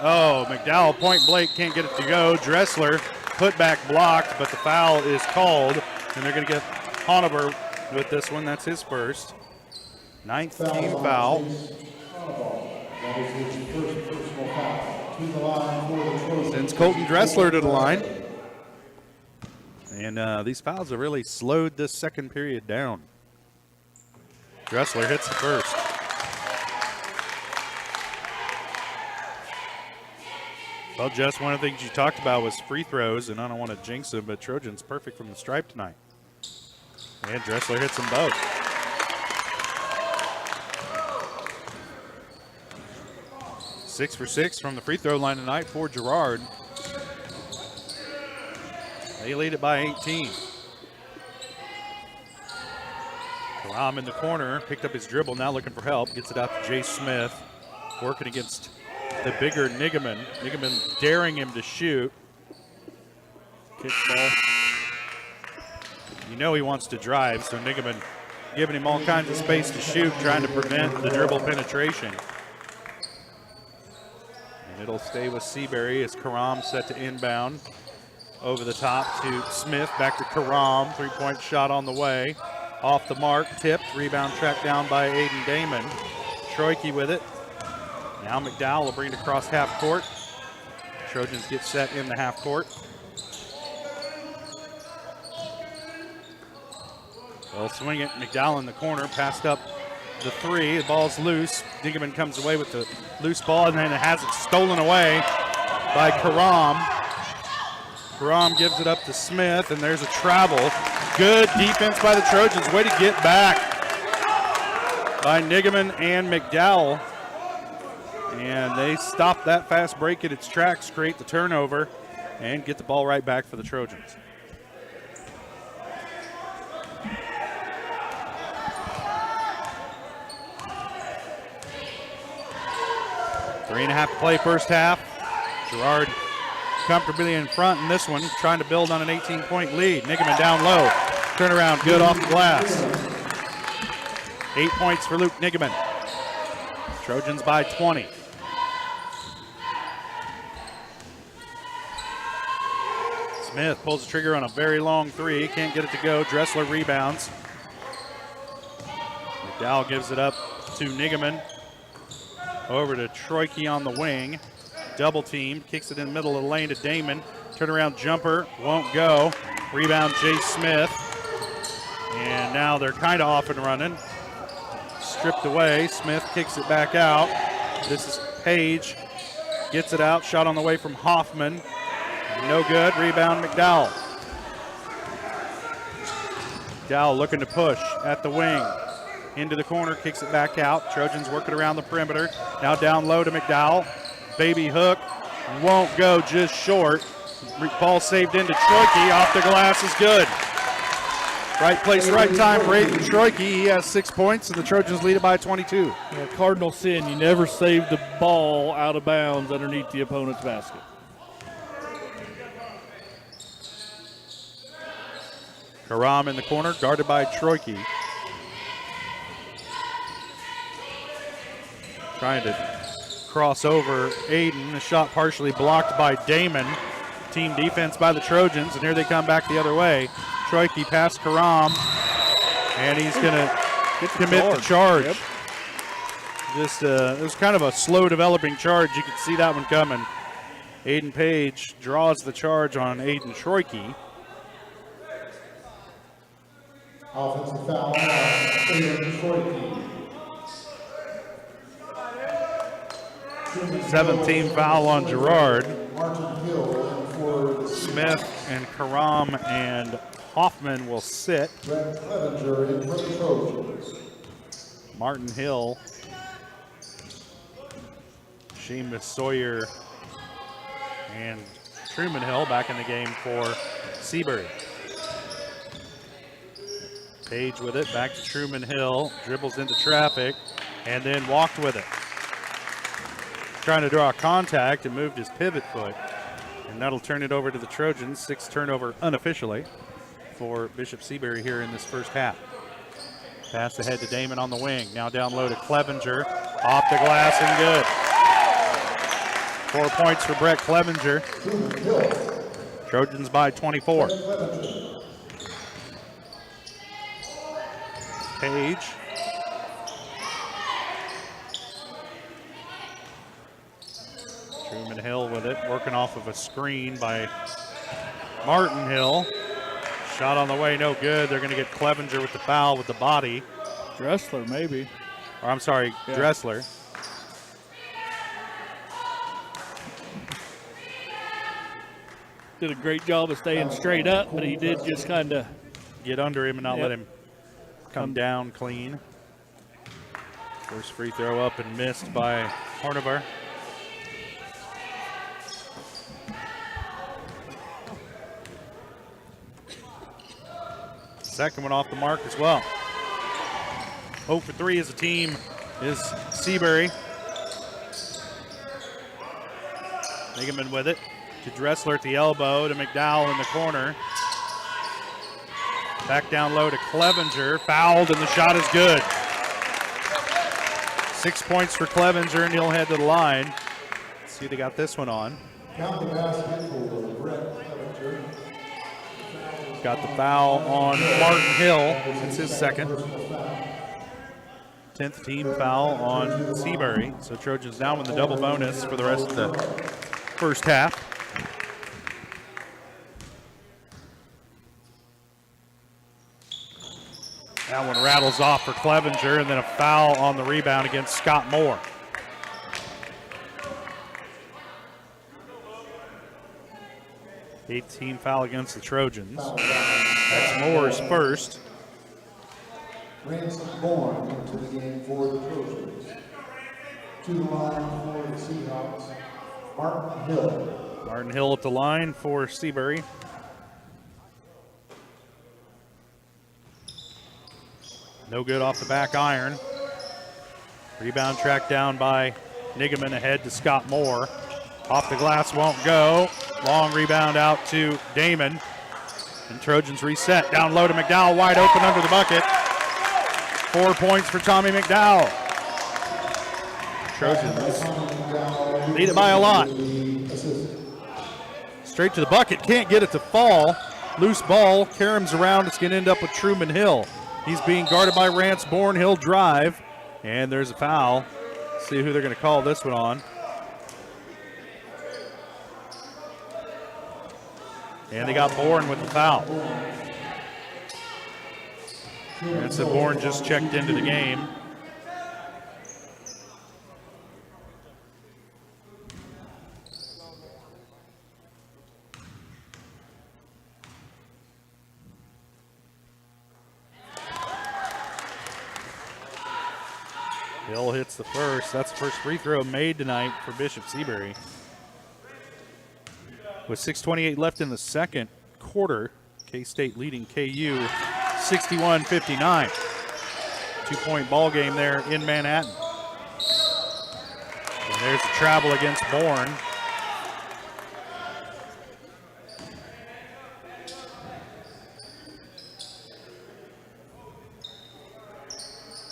Oh, McDowell point blank can't get it to go. Dressler put back blocked, but the foul is called, and they're going to get Hanover with this one. That's his first. 9th team foul. Sends Colton Dressler to the line. And these fouls have really slowed this second period down. Dressler hits the first. Well, Jess, one of the things you talked about was free throws, and I don't want to jinx them, but Trojans perfect from the stripe tonight. And Dressler hits them both. Six for 6 from the free throw line tonight for Girard. They lead it by 18. Karam in the corner, picked up his dribble, now looking for help. Gets it out to Jay Smith, working against the bigger Nigaman. Nigaman daring him to shoot. Kick ball. You know he wants to drive, so Nigaman giving him all kinds of space to shoot, trying to prevent the dribble penetration. And it'll stay with Seabury as Karam set to inbound. Over the top to Smith, back to Karam. Three-point shot on the way. Off the mark, tipped. Rebound tracked down by Aiden Damon. Troike with it. Now McDowell will bring it across half court. Trojans get set in the half court. They'll swing it. McDowell in the corner, passed up the three. The ball's loose. Dingerman comes away with the loose ball and then it has it stolen away by Karam. Karam gives it up to Smith, and there's a travel. Good defense by the Trojans. Way to get back by Nigaman and McDowell. And they stop that fast break in its tracks, create the turnover, and get the ball right back for the Trojans. Three and a half to play first half. Girard comfortably in front in this one, trying to build on an 18-point lead. Nigaman down low. Turnaround good off the glass. 8 points for Luke Nigaman. Trojans by 20. Smith pulls the trigger on a very long three. Can't get it to go. Dressler rebounds. McDowell gives it up to Nigaman. Over to Troike on the wing. Double team. Kicks it in the middle of the lane to Damon. Turnaround jumper. Won't go. Rebound Jay Smith. And now they're kind of off and running. Stripped away. Smith kicks it back out. This is Page. Gets it out. Shot on the way from Hoffman. No good. Rebound McDowell. McDowell looking to push at the wing. Into the corner. Kicks it back out. Trojans working around the perimeter. Now down low to McDowell. Baby hook. Won't go, just short. Ball saved into Troike. Off the glass is good. Right place, right time for Aiden Troike. He has 6 points, and the Trojans lead it by 22. Yeah, cardinal sin, you never save the ball out of bounds underneath the opponent's basket. Karam in the corner, guarded by Troike. Trying to cross over Aiden. The shot partially blocked by Damon. Team defense by the Trojans, and here they come back the other way. Troike past Karam, and he's going to commit the charge. Yep. Just it was kind of a slow developing charge. You could see that one coming. Aiden Page draws the charge on Aiden Troike. Offensive foul on Aiden Troike. 17th foul on Girard. Martin Hill for Smith and Karam and Hoffman will sit. Brett Clevenger in for the Trojans. Martin Hill, Seamus Sawyer, and Truman Hill back in the game for Seabury. Page with it, back to Truman Hill, dribbles into traffic, and then walked with it. Trying to draw contact and moved his pivot foot, and that'll turn it over to the Trojans. 6th turnover unofficially for Bishop Seabury here in this first half. Pass ahead to Damon on the wing. Now down low to Clevenger. Off the glass and good. 4 points for Brett Clevenger. Trojans by 24. Page. Truman Hill with it, working off of a screen by Martin Hill. Shot on the way, no good. They're going to get Clevenger with the foul with the body. Dressler, maybe. Or I'm sorry, yeah. Dressler. did a great job of staying straight up, but he did just kind of get under him and not let him come down clean. First free throw up and missed by Harnavar. Second one off the mark as well. 0 for 3 as a team is Seabury. Pregame with it to Dressler at the elbow to McDowell in the corner. Back down low to Clevenger. Fouled and the shot is good. 6 points for Clevenger and he'll head to the line. Let's see, they got this one on. Count the basket for Brett Clevenger. Got the foul on Martin Hill. It's his second. 10th team foul on Seabury. So Trojans now in the double bonus for the rest of the first half. That one rattles off for Clevenger, and then a foul on the rebound against Scott Moore. Eighth team foul against the Trojans. That's Moore's first. Ransom Bourne into the game for the Trojans. To the line for the Seahawks, Martin Hill. Martin Hill at the line for Seabury. No good off the back iron. Rebound tracked down by Nigaman ahead to Scott Moore. Off the glass won't go. Long rebound out to Damon. And Trojans reset. Down low to McDowell, wide open under the bucket. 4 points for Tommy McDowell. Trojans lead it by a lot. Straight to the bucket, can't get it to fall. Loose ball, caroms around, it's going to end up with Truman Hill. He's being guarded by Rance Bourne. He'll drive, and there's a foul. See who they're going to call this one on. And they got Bourne with the foul. And so Bourne just checked into the game. Hill hits the first. That's the first free throw made tonight for Bishop Seabury. With 6:28 left in the second quarter, K-State leading KU 61-59. 2-point ball game there in Manhattan. And there's the travel against Bourne.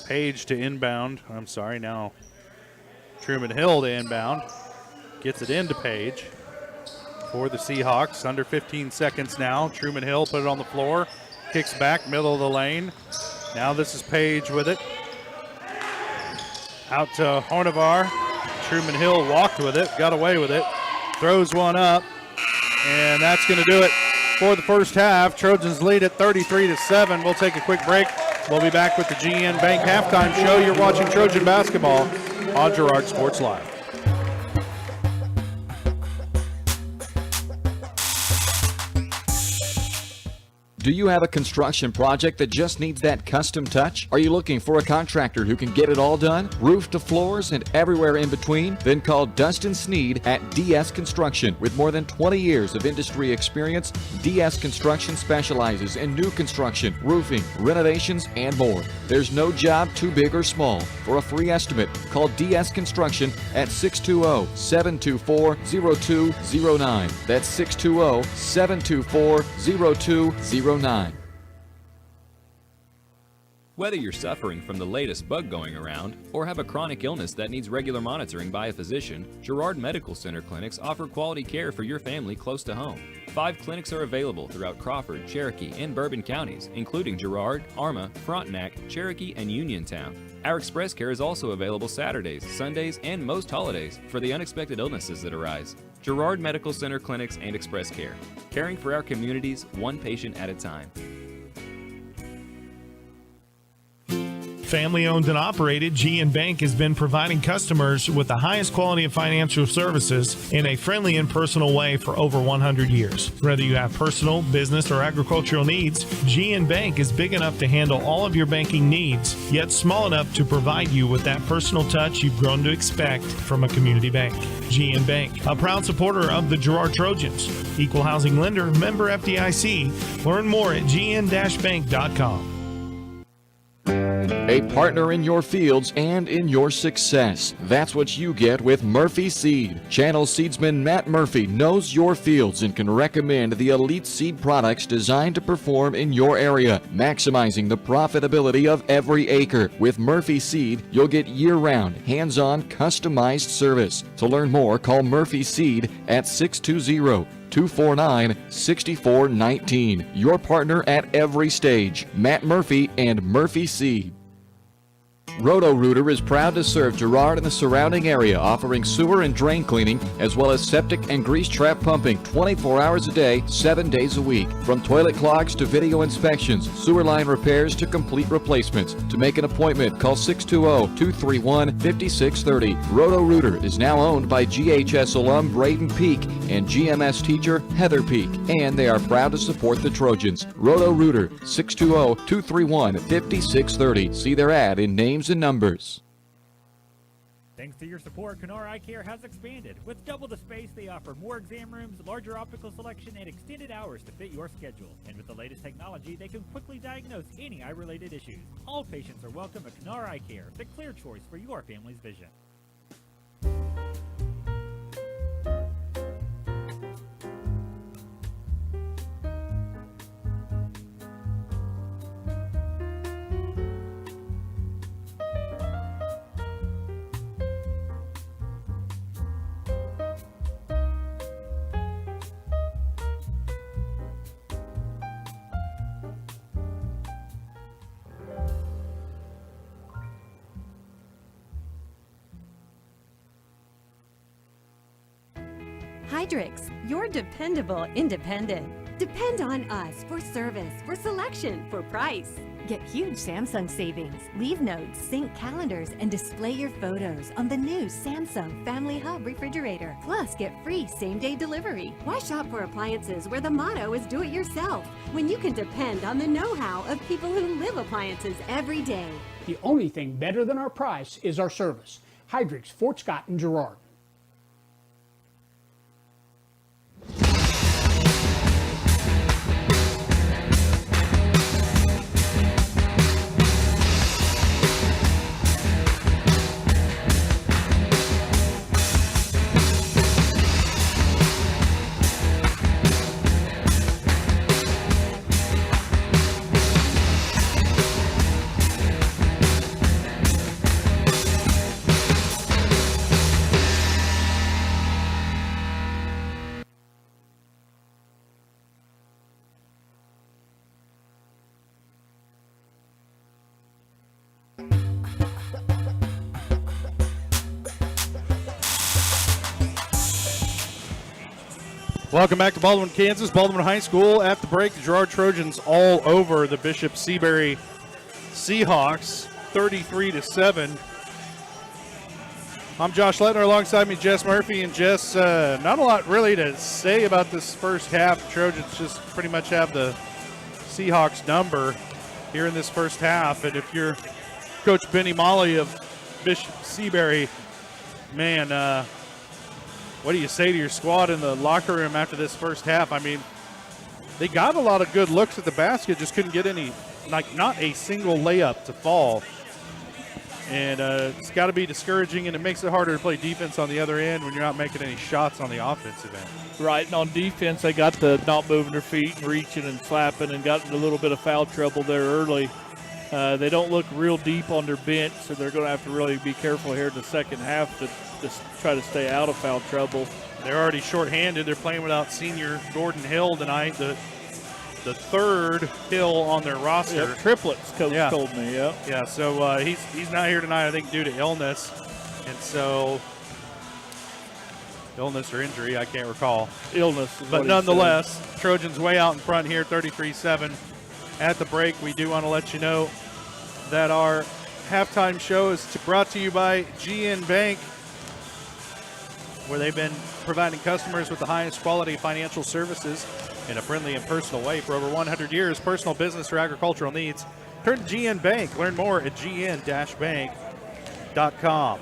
Page to inbound. I'm sorry, now Truman Hill to inbound. Gets it into Page for the Seahawks. Under 15 seconds now. Truman Hill put it on the floor. Kicks back, middle of the lane. Now this is Page with it. Out to Hornavar. Truman Hill walked with it, got away with it. Throws one up, and that's going to do it for the first half. Trojans lead at 33-7. We'll take a quick break. We'll be back with the GN Bank halftime show. You're watching Trojan basketball on Girard Sports Live. Do you have a construction project that just needs that custom touch? Are you looking for a contractor who can get it all done? Roof to floors and everywhere in between? Then call Dustin Sneed at DS Construction. With more than 20 years of industry experience, DS Construction specializes in new construction, roofing, renovations, and more. There's no job too big or small. For a free estimate, call DS Construction at 620-724-0209. That's 620-724-0209. Whether you're suffering from the latest bug going around or have a chronic illness that needs regular monitoring by a physician, Girard Medical Center clinics offer quality care for your family close to home. 5 clinics are available throughout Crawford, Cherokee, and Bourbon counties, including Girard, Arma, Frontenac, Cherokee, and Uniontown. Our express care is also available Saturdays, Sundays, and most holidays for the unexpected illnesses that arise. Girard Medical Center clinics and express care, caring for our communities one patient at a time. Family owned and operated, GN Bank has been providing customers with the highest quality of financial services in a friendly and personal way for over 100 years. Whether you have personal, business, or agricultural needs, GN Bank is big enough to handle all of your banking needs, yet small enough to provide you with that personal touch you've grown to expect from a community bank. GN Bank, a proud supporter of the Girard Trojans. Equal housing lender, member FDIC. Learn more at gn-bank.com. A partner in your fields and in your success. That's what you get with Murphy Seed. Channel seedsman Matt Murphy knows your fields and can recommend the elite seed products designed to perform in your area, maximizing the profitability of every acre. With Murphy Seed, you'll get year-round, hands-on, customized service. To learn more, call Murphy Seed at 620-249-6419. Your partner at every stage. Matt Murphy and Murphy Seed. Roto-Rooter is proud to serve Girard and the surrounding area, offering sewer and drain cleaning, as well as septic and grease trap pumping 24 hours a day, 7 days a week. From toilet clogs to video inspections, sewer line repairs to complete replacements. To make an appointment, call 620-231-5630. Roto-Rooter is now owned by GHS alum Braden Peak and GMS teacher Heather Peak, and they are proud to support the Trojans. Roto-Rooter, 620-231-5630. See their ad in names and numbers. Thanks to your support, Canara Eye Care has expanded. With double the space, they offer more exam rooms, larger optical selection, and extended hours to fit your schedule. And with the latest technology, they can quickly diagnose any eye-related issues. All patients are welcome at Canara Eye Care, the clear choice for your family's vision. Hydrix, your dependable independent. Depend on us for service, for selection, for price. Get huge Samsung savings. Leave notes, sync calendars, and display your photos on the new Samsung Family Hub refrigerator. Plus, get free same-day delivery. Why shop for appliances where the motto is do it yourself when you can depend on the know-how of people who live appliances every day? The only thing better than our price is our service. Hydrix, Fort Scott, and Girard. Welcome back to Baldwin, Kansas. Baldwin High School at the break. The Girard Trojans all over the Bishop Seabury Seahawks, 33-7. I'm Josh Lettner, alongside me Jess Murphy. And Jess, not a lot really to say about this first half. The Trojans just pretty much have the Seahawks number here in this first half. And if you're Coach Benny Molly of Bishop Seabury, man, what do you say to your squad in the locker room after this first half? I mean, they got a lot of good looks at the basket, just couldn't get any, like not a single layup to fall. And it's got to be discouraging, and it makes it harder to play defense on the other end when you're not making any shots on the offensive end. Right, and on defense, they got to not moving their feet and reaching and slapping and got in a little bit of foul trouble there early. They don't look real deep on their bench, so they're going to have to really be careful here in the second half to just try to stay out of foul trouble. They're already shorthanded. They're playing without senior Gordon Hill tonight, the third Hill on their roster. Yep, triplets, Coach told me, Yeah, so he's not here tonight, I think, due to illness. And so, illness or injury, I can't recall. Illness. But nonetheless, Trojans way out in front here, 33-7. At the break, we do want to let you know that our halftime show is brought to you by GN Bank, where they've been providing customers with the highest quality financial services in a friendly and personal way for over 100 years. Personal, business, or agricultural needs, turn to GN Bank. Learn more at gn-bank.com.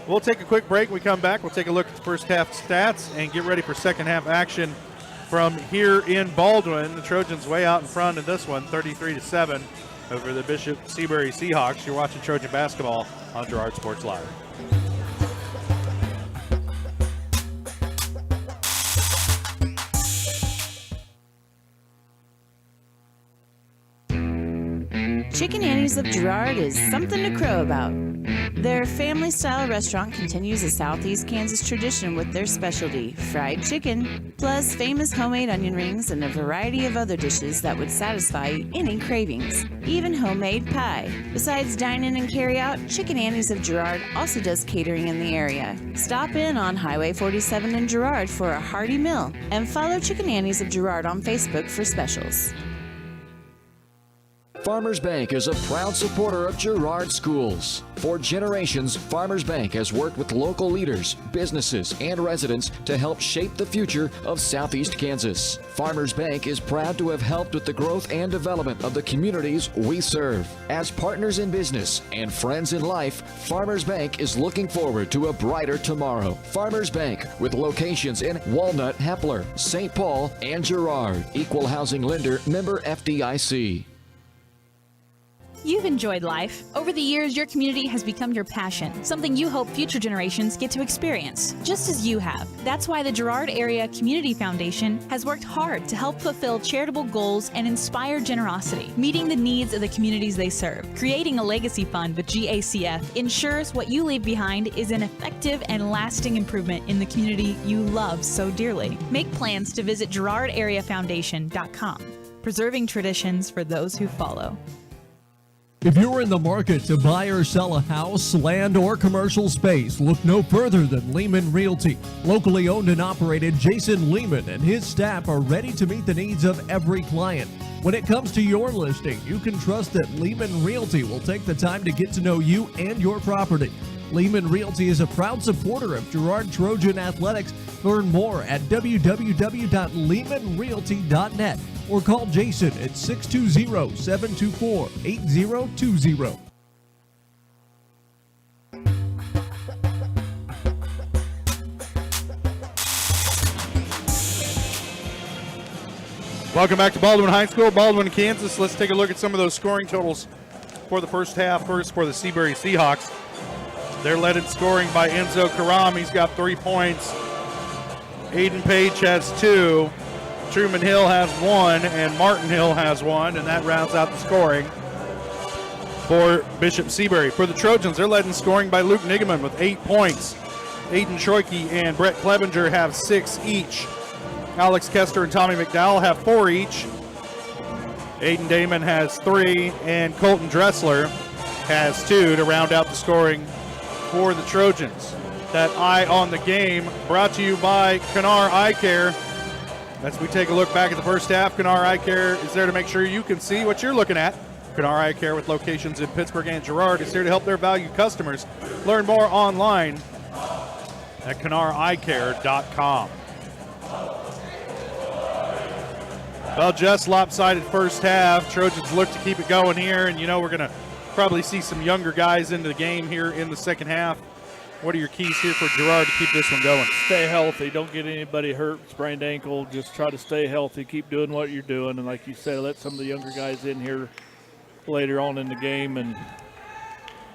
We'll take a quick break. When we come back, we'll take a look at the first half stats and get ready for second half action from here in Baldwin. The Trojans way out in front in this one, 33-7 over the Bishop Seabury Seahawks. You're watching Trojan basketball on Girard Sports Live. Chicken Annie's of Girard is something to crow about. Their family-style restaurant continues a Southeast Kansas tradition with their specialty, fried chicken, plus famous homemade onion rings and a variety of other dishes that would satisfy any cravings, even homemade pie. Besides dine-in and carry-out, Chicken Annie's of Girard also does catering in the area. Stop in on Highway 47 in Girard for a hearty meal, and follow Chicken Annie's of Girard on Facebook for specials. Farmers Bank is a proud supporter of Girard schools. For generations, Farmers Bank has worked with local leaders, businesses, and residents to help shape the future of Southeast Kansas. Farmers Bank is proud to have helped with the growth and development of the communities we serve. As partners in business and friends in life, Farmers Bank is looking forward to a brighter tomorrow. Farmers Bank, with locations in Walnut, Hepler, St. Paul, and Girard. Equal housing lender, member FDIC. You've enjoyed life. Over the years, your community has become your passion, something you hope future generations get to experience, just as you have. That's why the Girard Area Community Foundation has worked hard to help fulfill charitable goals and inspire generosity, meeting the needs of the communities they serve. Creating a legacy fund with GACF ensures what you leave behind is an effective and lasting improvement in the community you love so dearly. Make plans to visit GirardAreaFoundation.com, preserving traditions for those who follow. If you're in the market to buy or sell a house, land, or commercial space, look no further than Lehman Realty. Locally owned and operated, Jason Lehman and his staff are ready to meet the needs of every client. When it comes to your listing, you can trust that Lehman Realty will take the time to get to know you and your property. Lehman Realty is a proud supporter of Girard Trojan Athletics. Learn more at www.lehmanrealty.net or call Jason at 620-724-8020. Welcome back to Baldwin High School, Baldwin, Kansas. Let's take a look at some of those scoring totals for the first half. First for the Seabury Seahawks. They're led in scoring by Enzo Karam. He's got 3 points. Aiden Page has 2. Truman Hill has 1, and Martin Hill has 1, and that rounds out the scoring for Bishop Seabury. For the Trojans, they're led in scoring by Luke Nigaman with 8 points. Aiden Troike and Brett Clevenger have 6 each. Alex Kester and Tommy McDowell have 4 each. Aiden Damon has 3, and Colton Dressler has 2 to round out the scoring for the Trojans. That eye on the game brought to you by Canar Eye Care. As we take a look back at the first half, Canar Eye Care is there to make sure you can see what you're looking at. Canar Eye Care, with locations in Pittsburgh and Girard, is here to help their valued customers. Learn more online at CanarEyeCare.com. Well, just lopsided first half. Trojans look to keep it going here, and we're going to probably see some younger guys into the game here in the second half. What are your keys here for Girard to keep this one going? Stay healthy. Don't get anybody hurt, sprained ankle. Just try to stay healthy. Keep doing what you're doing. And like you said, let some of the younger guys in here later on in the game, and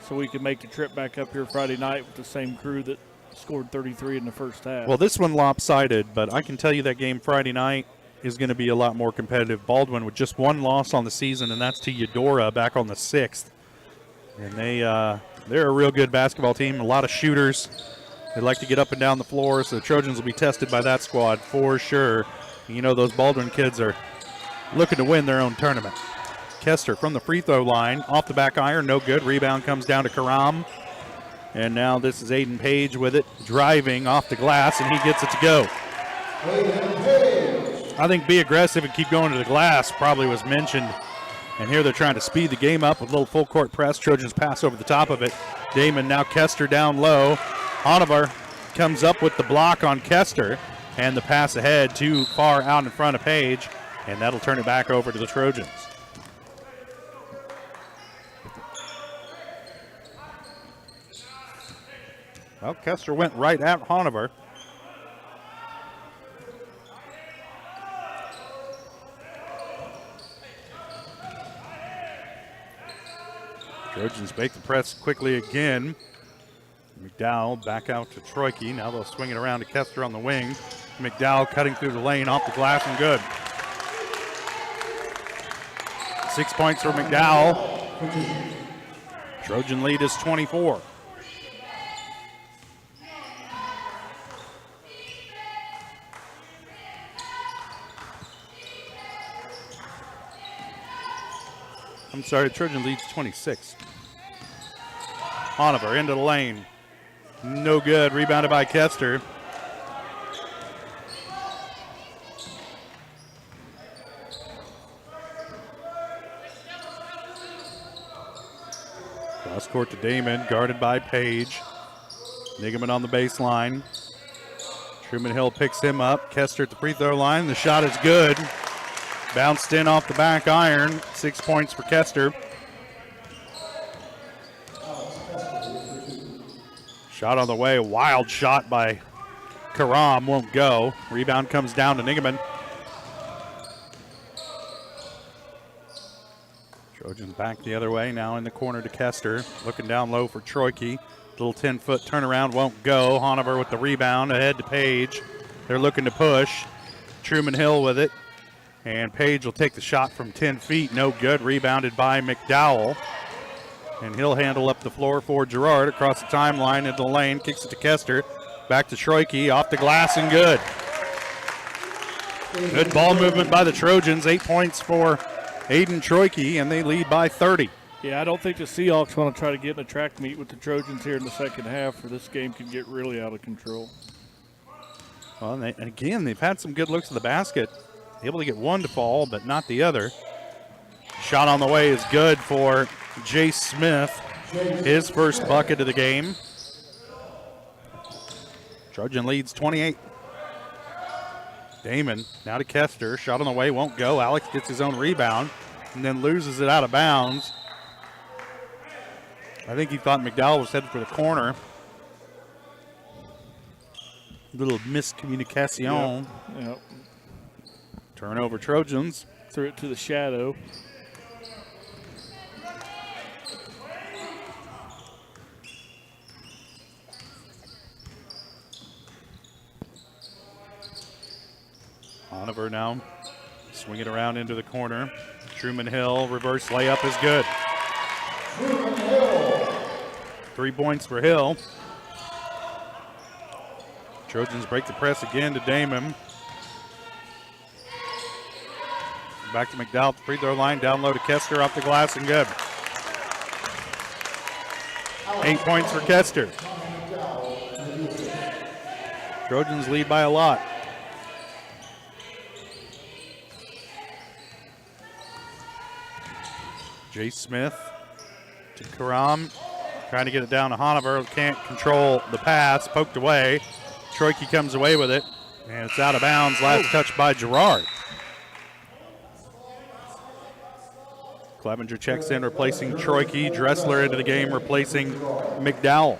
so we can make the trip back up here Friday night with the same crew that scored 33 in the first half. Well, this one lopsided, but I can tell you that game Friday night is going to be a lot more competitive. Baldwin with just 1 loss on the season, and that's to Eudora back on the 6th. And they're a real good basketball team, a lot of shooters. They like to get up and down the floor, so the Trojans will be tested by that squad for sure. Those Baldwin kids are looking to win their own tournament. Kester from the free throw line, off the back iron, no good. Rebound comes down to Karam. And now this is Aiden Page with it, driving off the glass, and he gets it to go. I think be aggressive and keep going to the glass probably was mentioned And here they're trying to speed the game up with a little full court press. Trojans pass over the top of it. Damon, now Kester down low. Hanover comes up with the block on Kester, and the pass ahead too far out in front of Page, and that'll turn it back over to the Trojans. Well, Kester went right at Hanover. Trojans make the press quickly again. McDowell back out to Troike. Now they'll swing it around to Kester on the wing. McDowell cutting through the lane off the glass and good. 6 points for McDowell. Trojan lead is 24. I'm sorry, Trojan leads 26. Hanover into the lane. No good. Rebounded by Kester. Cross court to Damon, guarded by Page. Nigaman on the baseline. Truman Hill picks him up. Kester at the free throw line. The shot is good. Bounced in off the back iron. 6 points for Kester. Shot on the way. A wild shot by Karam. Won't go. Rebound comes down to Nigaman. Trojans back the other way. Now in the corner to Kester. Looking down low for Troike. Little 10-foot turnaround won't go. Hanover with the rebound. Ahead to Page. They're looking to push. Truman Hill with it. And Page will take the shot from 10 feet. No good. Rebounded by McDowell. And he'll handle up the floor for Girard across the timeline into the lane. Kicks it to Kester. Back to Troike. Off the glass and good. Good ball movement by the Trojans. 8 points for Aiden Troike, and they lead by 30. Yeah, I don't think the Seahawks want to try to get in a track meet with the Trojans here in the second half, or this game can get really out of control. Well, and again, they've had some good looks at the basket. Able to get one to fall, but not the other. Shot on the way is good for Jay Smith. His first bucket of the game. Trojan leads 28. Damon now to Kester. Shot on the way, won't go. Alex gets his own rebound and then loses it out of bounds. I think he thought McDowell was headed for the corner. Little miscommunication. Yep. Turnover Trojans. Threw it to the shadow. Hanover now swing it around into the corner. Truman Hill, reverse layup is good. 3 points for Hill. Trojans break the press again to Damon. Back to McDowell at the free throw line, down low to Kester, off the glass and good. 8 points for Kester. Trojans lead by a lot. Jay Smith to Karam, trying to get it down to Hanover. Can't control the pass, poked away. Troike comes away with it, and it's out of bounds. Last touch by Girard. Clevenger checks in, replacing Troike. Dressler into the game, replacing McDowell.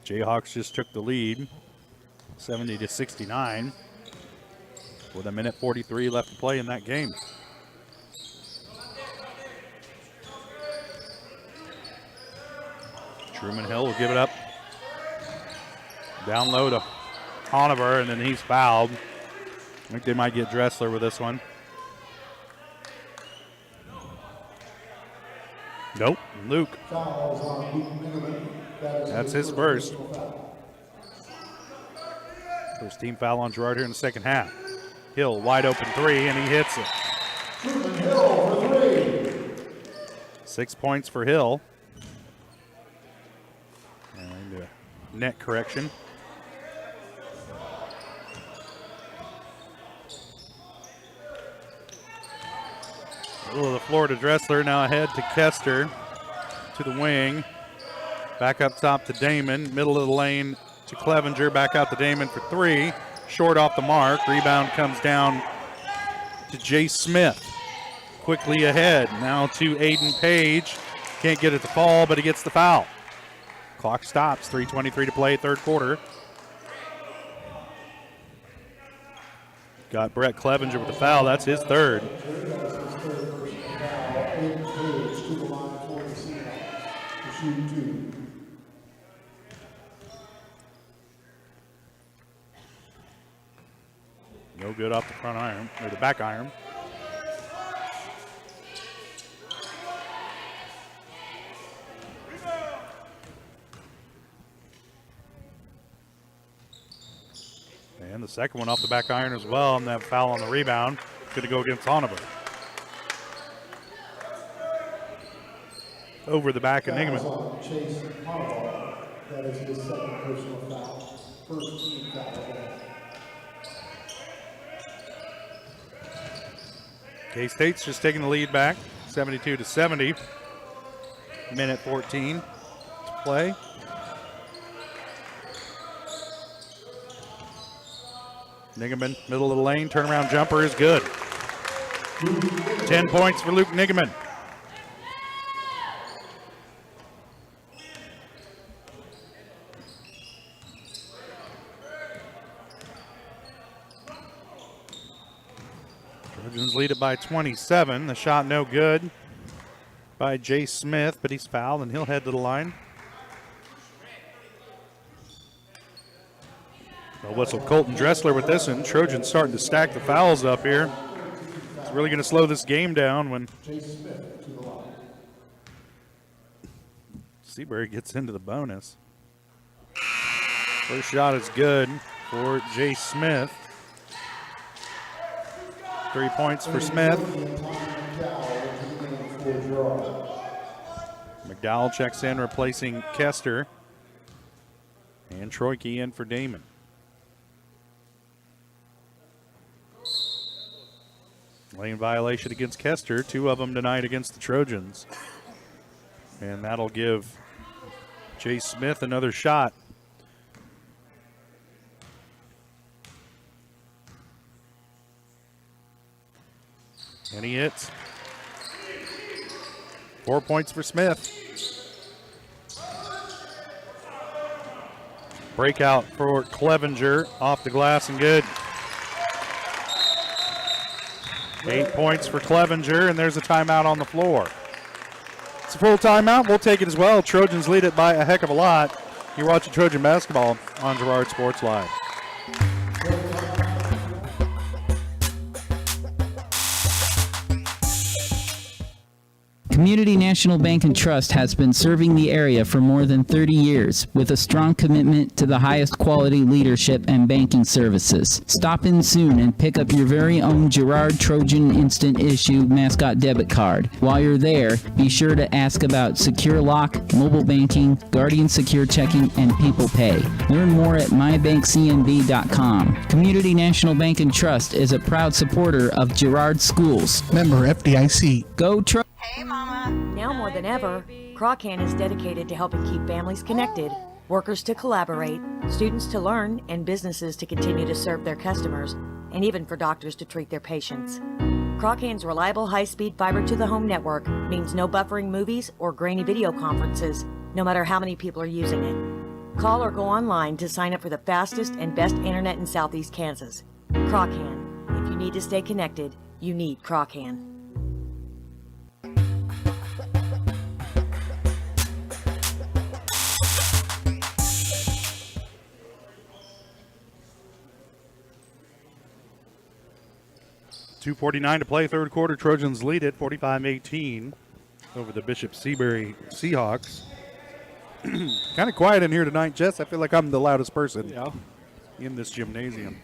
Jayhawks just took the lead, 70-69. With a minute 43 left to play in that game. Truman Hill will give it up. Down low to Hanover, and then he's fouled. I think they might get Dressler with this one. Nope, Luke. That's his first. First team foul on Girard here in the second half. Hill, wide open three, and he hits it. 6 points for Hill. And a net correction. Middle of the floor to Dressler, now ahead to Kester, to the wing. Back up top to Damon, middle of the lane to Clevenger, back out to Damon for three. Short off the mark, rebound comes down to Jay Smith. Quickly ahead, now to Aiden Page. Can't get it to fall, but he gets the foul. Clock stops, 3:23 to play, third quarter. Got Brett Clevenger with the foul, that's his third. No good off the front iron, or the back iron. And the second one off the back iron as well, and that foul on the rebound. Going to go against Honover. Over the back of Niggeman. Chase Honover. That is his second personal foul. First team foul of the game. K-State's just taking the lead back, 72-70. Minute 14 to play. Niggeman, middle of the lane, turnaround jumper is good. 10 points for Luke Niggeman. Trojans lead it by 27. The shot no good by Jay Smith, but he's fouled and he'll head to the line. They'll whistle Colton Dressler with this one. Trojans starting to stack the fouls up here. It's really going to slow this game down when Seabury gets into the bonus. First shot is good for Jay Smith. 3 points for Smith. McDowell checks in, replacing Kester. And Troike in for Damon. Lane violation against Kester, 2 of them tonight against the Trojans. And that'll give Jay Smith another shot. And he hits. 4 points for Smith. Breakout for Clevenger, off the glass and good. 8 points for Clevenger, and there's a timeout on the floor. It's a full timeout. We'll take it as well. Trojans lead it by a heck of a lot. You're watching Trojan basketball on Girard Sports Live. Community National Bank and Trust has been serving the area for more than 30 years with a strong commitment to the highest quality leadership and banking services. Stop in soon and pick up your very own Girard Trojan Instant Issue mascot debit card. While you're there, be sure to ask about Secure Lock, mobile banking, Guardian Secure Checking, and People Pay. Learn more at mybankcnb.com. Community National Bank and Trust is a proud supporter of Girard Schools. Member FDIC. Go Trojans! Now more than ever, Croccan is dedicated to helping keep families connected, workers to collaborate, students to learn, and businesses to continue to serve their customers, and even for doctors to treat their patients. Croccan's reliable high-speed fiber-to-the-home network means no buffering movies or grainy video conferences, no matter how many people are using it. Call or go online to sign up for the fastest and best internet in Southeast Kansas. Croccan. If you need to stay connected, you need Croccan. .249 to play, third quarter. Trojans lead it 45-18 over the Bishop Seabury Seahawks. Kind of quiet in here tonight, Jess. I feel like I'm the loudest person in this gymnasium.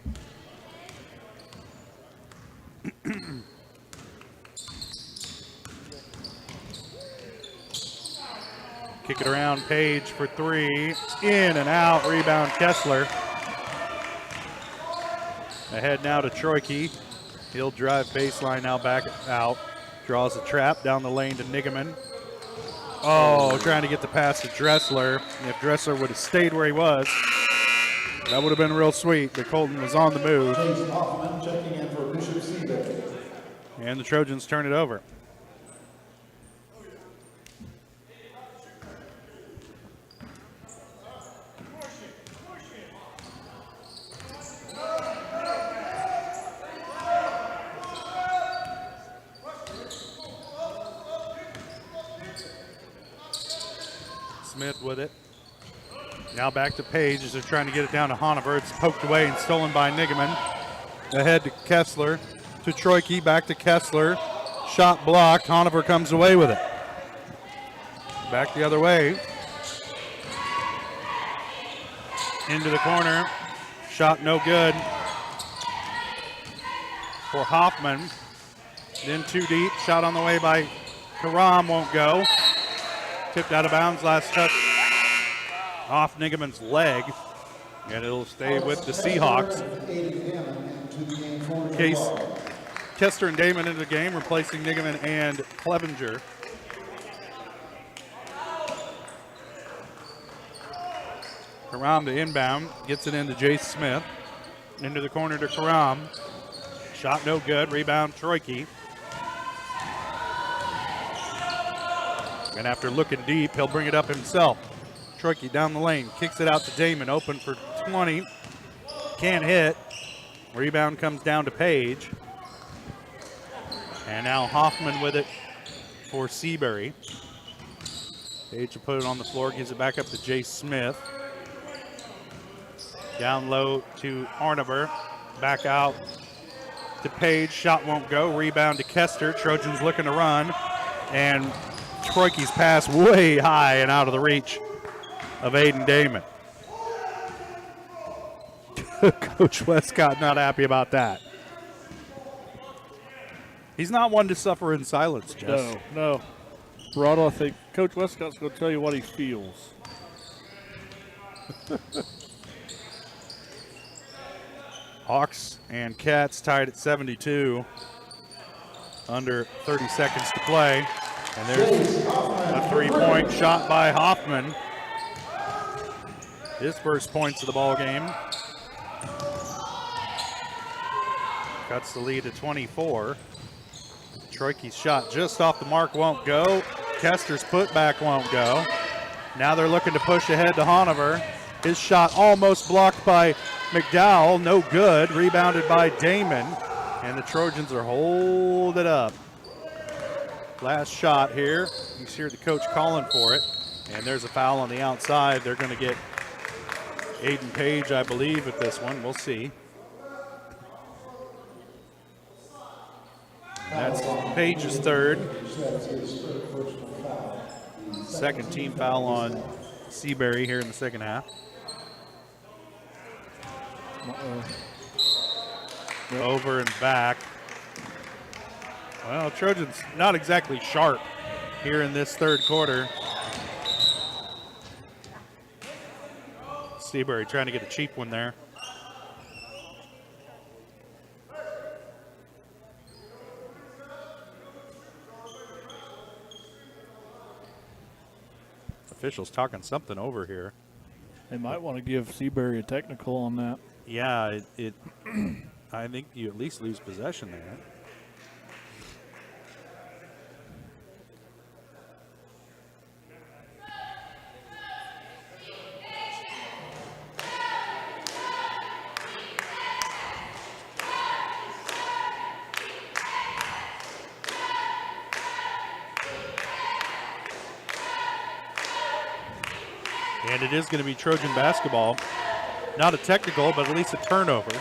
Kick it around, Page for three. In and out, rebound Kessler. Ahead now to Troike. He'll drive baseline, now back out. Draws a trap down the lane to Nigaman. Oh, trying to get the pass to Dressler. If Dressler would have stayed where he was, that would have been real sweet, but Colton was on the move. Jason Hoffman checking in for Bishop Seabury. And the Trojans turn it over. Smith with it. Now back to Page as they're trying to get it down to Hanover. It's poked away and stolen by Nigaman. Ahead to Kessler. To Troike, back to Kessler. Shot blocked. Hanover comes away with it. Back the other way. Into the corner. Shot no good for Hoffman. Then too deep. Shot on the way by Karam, won't go. Tipped out of bounds, last touch off Nigaman's leg, and it'll stay with the Seahawks. Kester and Damon into the game, replacing Nigaman and Clevenger. Karam to inbound, gets it into Jace Smith. Into the corner to Karam. Shot no good, rebound Troike. And after looking deep, he'll bring it up himself. Troike down the lane, kicks it out to Damon, open for 20. Can't hit. Rebound comes down to Page. And now Hoffman with it for Seabury. Page will put it on the floor, gives it back up to Jace Smith. Down low to Arnaver. Back out to Page. Shot won't go. Rebound to Kester. Trojans looking to run. And Troike's pass way high and out of the reach of Aiden Damon. Coach Westcott not happy about that. He's not one to suffer in silence, Jess. No. Rado, I think Coach Westcott's going to tell you what he feels. Hawks and Cats tied at 72. Under 30 seconds to play. And there's a three-point shot by Hoffman. His first points of the ball game. Cuts the lead to 24. Troike's shot just off the mark won't go. Kester's putback won't go. Now they're looking to push ahead to Hanover. His shot almost blocked by McDowell. No good. Rebounded by Damon. And the Trojans are holding up. Last shot here. You hear the coach calling for it. And there's a foul on the outside. They're going to get Aiden Page, I believe, with this one. We'll see. That's Page's third. Second team foul on Seabury here in the second half. Over and back. Well, Trojans not exactly sharp here in this third quarter. Seabury trying to get a cheap one there. Officials talking something over here. They might want to give Seabury a technical on that. Yeah, I think you at least lose possession there. And it is going to be Trojan basketball. Not a technical, but at least a turnover.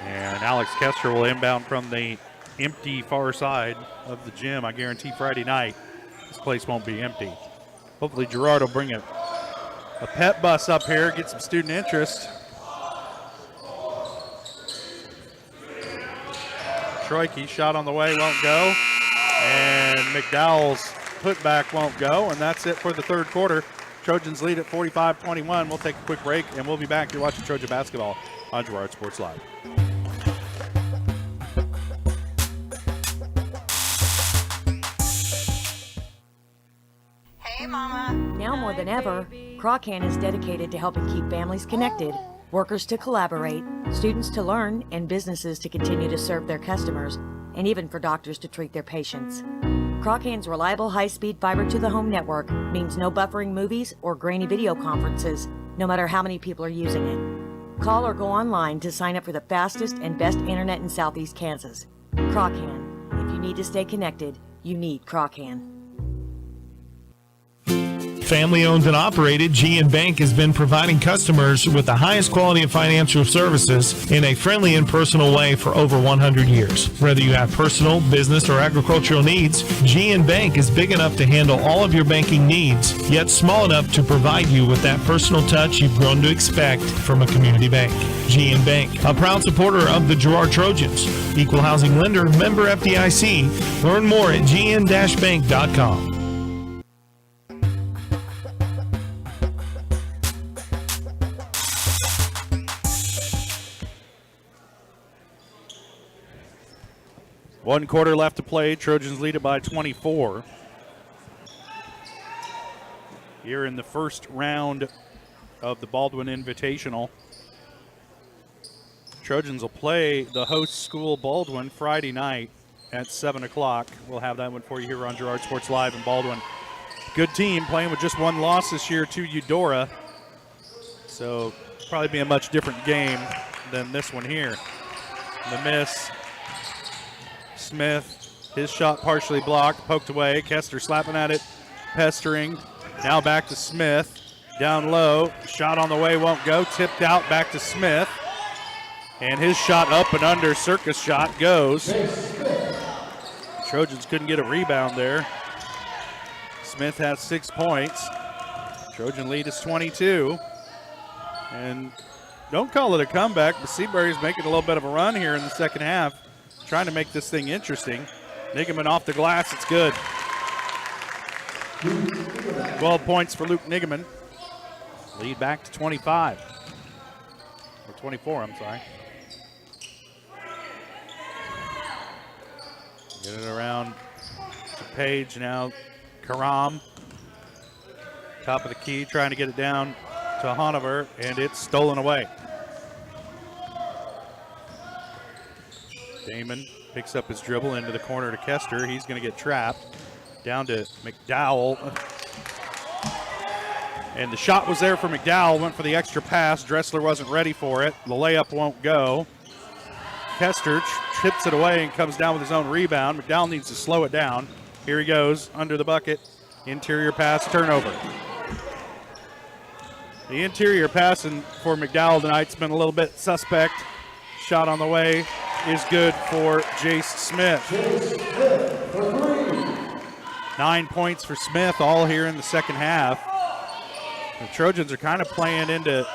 And Alex Kester will inbound from the empty far side of the gym. I guarantee Friday night this place won't be empty. Hopefully Girard will bring a pep bus up here, get some student interest. Troike shot on the way, won't go. And McDowell's putback won't go, and that's it for the third quarter. Trojans lead at 45-21. We'll take a quick break, and we'll be back. You're watching Trojan basketball on Girard Sports Live. Now more than ever, Croccan is dedicated to helping keep families connected, workers to collaborate, students to learn, and businesses to continue to serve their customers, and even for doctors to treat their patients. Croccan's reliable high-speed fiber-to-the-home network means no buffering movies or grainy video conferences, no matter how many people are using it. Call or go online to sign up for the fastest and best internet in Southeast Kansas. Croccan. If you need to stay connected, you need Croccan. Family owned and operated, GN Bank has been providing customers with the highest quality of financial services in a friendly and personal way for over 100 years. Whether you have personal, business, or agricultural needs, GN Bank is big enough to handle all of your banking needs, yet small enough to provide you with that personal touch you've grown to expect from a community bank. GN Bank, a proud supporter of the Girard Trojans. Equal housing lender, member FDIC. Learn more at gn-bank.com. One quarter left to play. Trojans lead it by 24. Here in the first round of the Baldwin Invitational. Trojans will play the host school Baldwin Friday night at 7 o'clock. We'll have that one for you here on Girard Sports Live in Baldwin. Good team playing with just one loss this year to Eudora. So probably be a much different game than this one here. The miss. Smith, his shot partially blocked, poked away. Kester slapping at it, pestering. Now back to Smith, down low. Shot on the way, won't go. Tipped out, back to Smith. And his shot up and under, circus shot goes. Trojans couldn't get a rebound there. Smith has 6 points. Trojan lead is 22. And don't call it a comeback, but Seabury's making a little bit of a run here in the second half, trying to make this thing interesting. Nigeman off the glass, it's good. 12 points for Luke Nigeman. Lead back to 25. Or 24, I'm sorry. Get it around to Page now. Karam. Top of the key, trying to get it down to Hanover, and it's stolen away. Damon picks up his dribble into the corner to Kester. He's going to get trapped. Down to McDowell. And the shot was there for McDowell. Went for the extra pass. Dressler wasn't ready for it. The layup won't go. Kester chips it away and comes down with his own rebound. McDowell needs to slow it down. Here he goes, under the bucket. Interior pass, turnover. The interior passing for McDowell tonight's been a little bit suspect. Shot on the way is good for Jace Smith. 9 points for Smith, all here in the second half. The Trojans are kind of playing into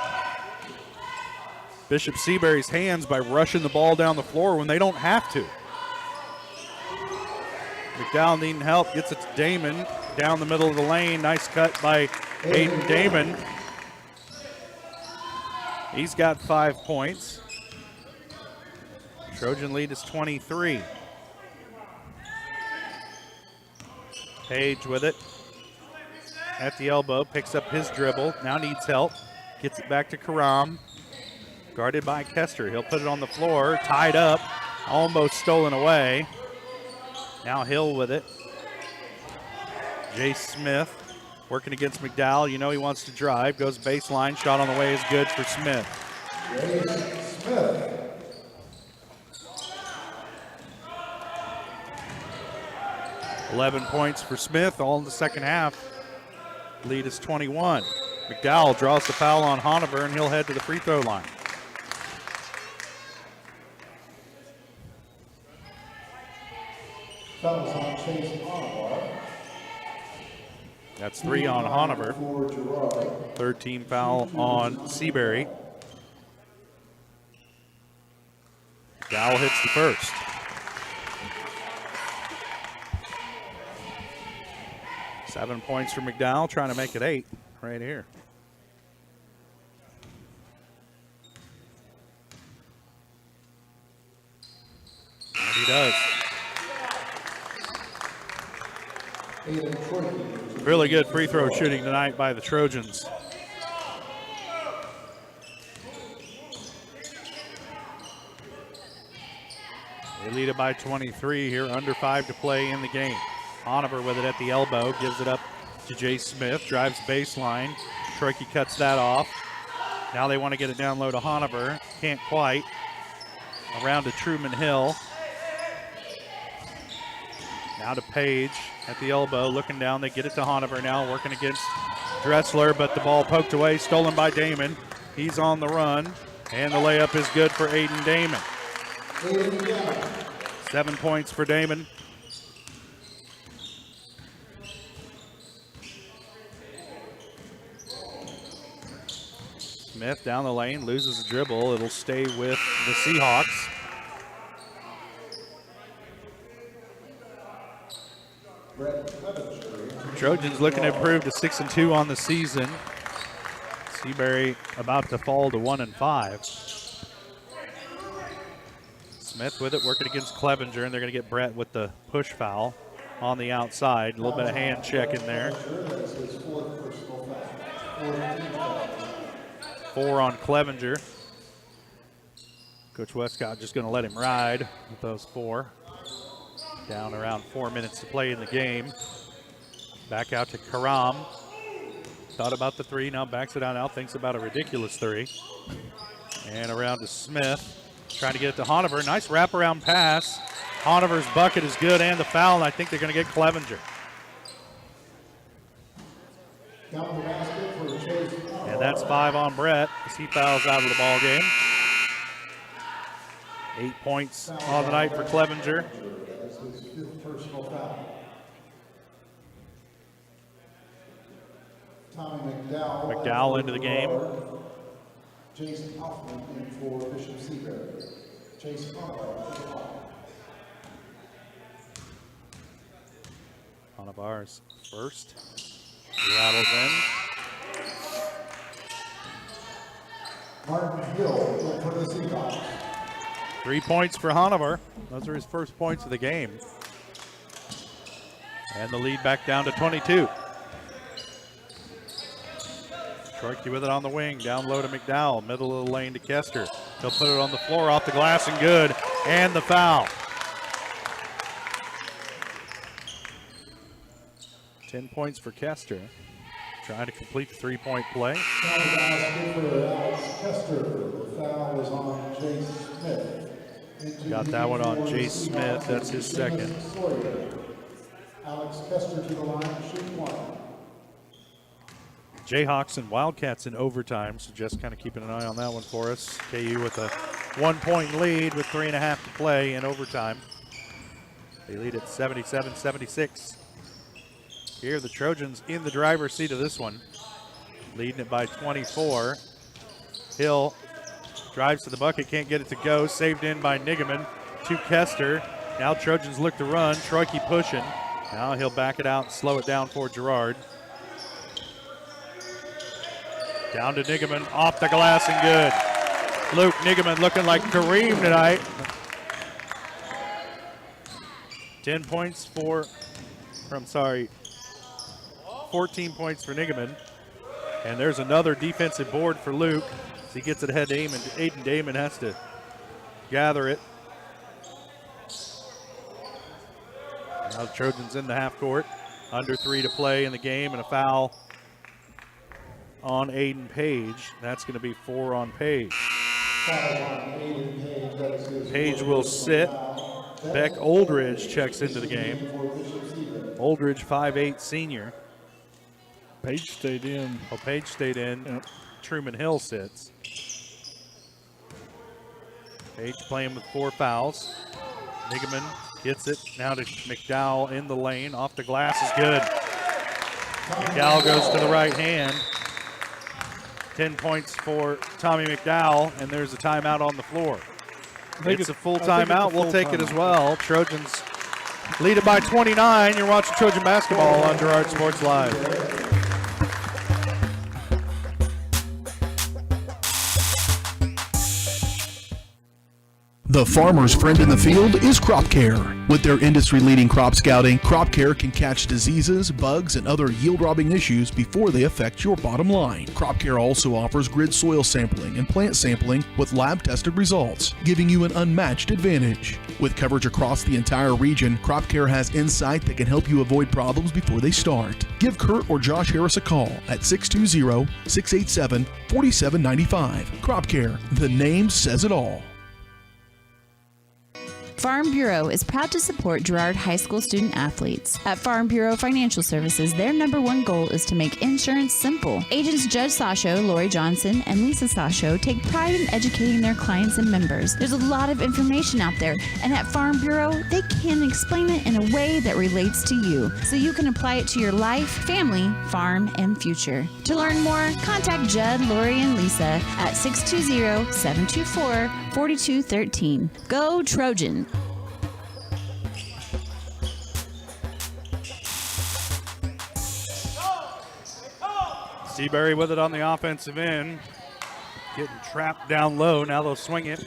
Bishop Seabury's hands by rushing the ball down the floor when they don't have to. McDowell needing help, gets it to Damon down the middle of the lane. Nice cut by Aiden Damon. He's got 5 points. Trojan lead is 23. Page with it. At the elbow, picks up his dribble. Now needs help. Gets it back to Karam. Guarded by Kester. He'll put it on the floor. Tied up. Almost stolen away. Now Hill with it. Jace Smith working against McDowell. You know he wants to drive. Goes baseline. Shot on the way is good for Smith. Jace Smith. 11 points for Smith, all in the second half. Lead is 21. McDowell draws the foul on Hanover, and he'll head to the free throw line. Fouls on Chase Hanover. That's 3 on Hanover. Third team foul on Seabury. McDowell hits the first. Seven points for McDowell, trying to make it 8 right here. And he does. Aiden Troy Really good free throw shooting tonight by the Trojans. They lead it by 23 here, under 5 to play in the game. Hanover with it at the elbow, gives it up to Jay Smith, drives baseline. Troike cuts that off. Now they want to get it down low to Hanover. Can't quite. Around to Truman Hill. Now to Page at the elbow, looking down. They get it to Hanover now, working against Dressler, but the ball poked away, stolen by Damon. He's on the run, and the layup is good for Aiden Damon. 7 points for Damon. Smith down the lane, loses the dribble. It'll stay with the Seahawks. Trojans looking to improve to 6-2 on the season. Seabury about to fall to 1-5. Smith with it, working against Clevenger, and they're going to get Brett with the push foul on the outside. A little bit of hand check in there. 4 on Clevenger. Coach Westcott just going to let him ride with those 4. Down around 4 minutes to play in the game. Back out to Karam. Thought about the 3, now backs it out, now thinks about a ridiculous 3. And around to Smith. Trying to get it to Hanover. Nice wraparound pass. Hanover's bucket is good and the foul, and I think they're going to get Clevenger. And that's 5 on Brett as he fouls out of the ball game. 8 points on the night for Clevenger. That's his 5th personal foul. Tommy McDowell into the game. Jason Hoffman in for Bishop Seabury. Jason Hanover's first. Rattles in. Martin Hill for the Seahawks. 3 points for Hanover. Those are his first points of the game. And the lead back down to 22. Troike with it on the wing, down low to McDowell, middle of the lane to Kester. He'll put it on the floor, off the glass and good, and the foul. 10 points for Kester, trying to complete the 3-point play. Foul is on Jay Smith. Got that one on Jay Smith, that's his second. Alex Kester to the line to shoot 1. Jayhawks and Wildcats in overtime, so just kind of keeping an eye on that one for us. KU with a 1-point lead with 3.5 to play in overtime. They lead at 77-76. Here the Trojans in the driver's seat of this one, leading it by 24. Hill drives to the bucket, can't get it to go, saved in by Nigaman to Kester. Now Trojans look to run, Troike pushing. Now he'll back it out, slow it down for Girard. Down to Nigaman, off the glass and good. Luke Nigaman looking like Kareem tonight. 10 points 14 points for Nigaman. And there's another defensive board for Luke. As he gets it ahead to Aiden Damon has to gather it. Now the Trojans in the half court. Under 3 to play in the game and a foul on Aiden Page. That's going to be 4 on Page. Page will sit. Beck Oldridge checks into the game. Oldridge, 5'8" senior. Page stayed in. Oh, Page stayed in. Yep. Truman Hill sits. Page playing with 4 fouls. Nigaman gets it. Now to McDowell in the lane. Off the glass is good. McDowell goes to the right hand. 10 points for Tommy McDowell, and there's a timeout on the floor. It's a full timeout. We'll take it as well. Trojans lead it by 29. You're watching Trojan basketball on Girard Sports Live. The farmer's friend in the field is Crop Care. With their industry-leading crop scouting, Crop Care can catch diseases, bugs, and other yield-robbing issues before they affect your bottom line. Crop Care also offers grid soil sampling and plant sampling with lab-tested results, giving you an unmatched advantage. With coverage across the entire region, Crop Care has insight that can help you avoid problems before they start. Give Kurt or Josh Harris a call at 620-687-4795. Crop Care, the name says it all. Farm Bureau is proud to support Girard High School student athletes. At Farm Bureau Financial Services, their #1 goal is to make insurance simple. Agents Judge Sasho, Lori Johnson, and Lisa Sasho take pride in educating their clients and members. There's a lot of information out there, and at Farm Bureau, they can explain it in a way that relates to you, so you can apply it to your life, family, farm, and future. To learn more, contact Judd, Lori, and Lisa at 620-724-4213. Go Trojan! Seabury with it on the offensive end. Getting trapped down low. Now they'll swing it.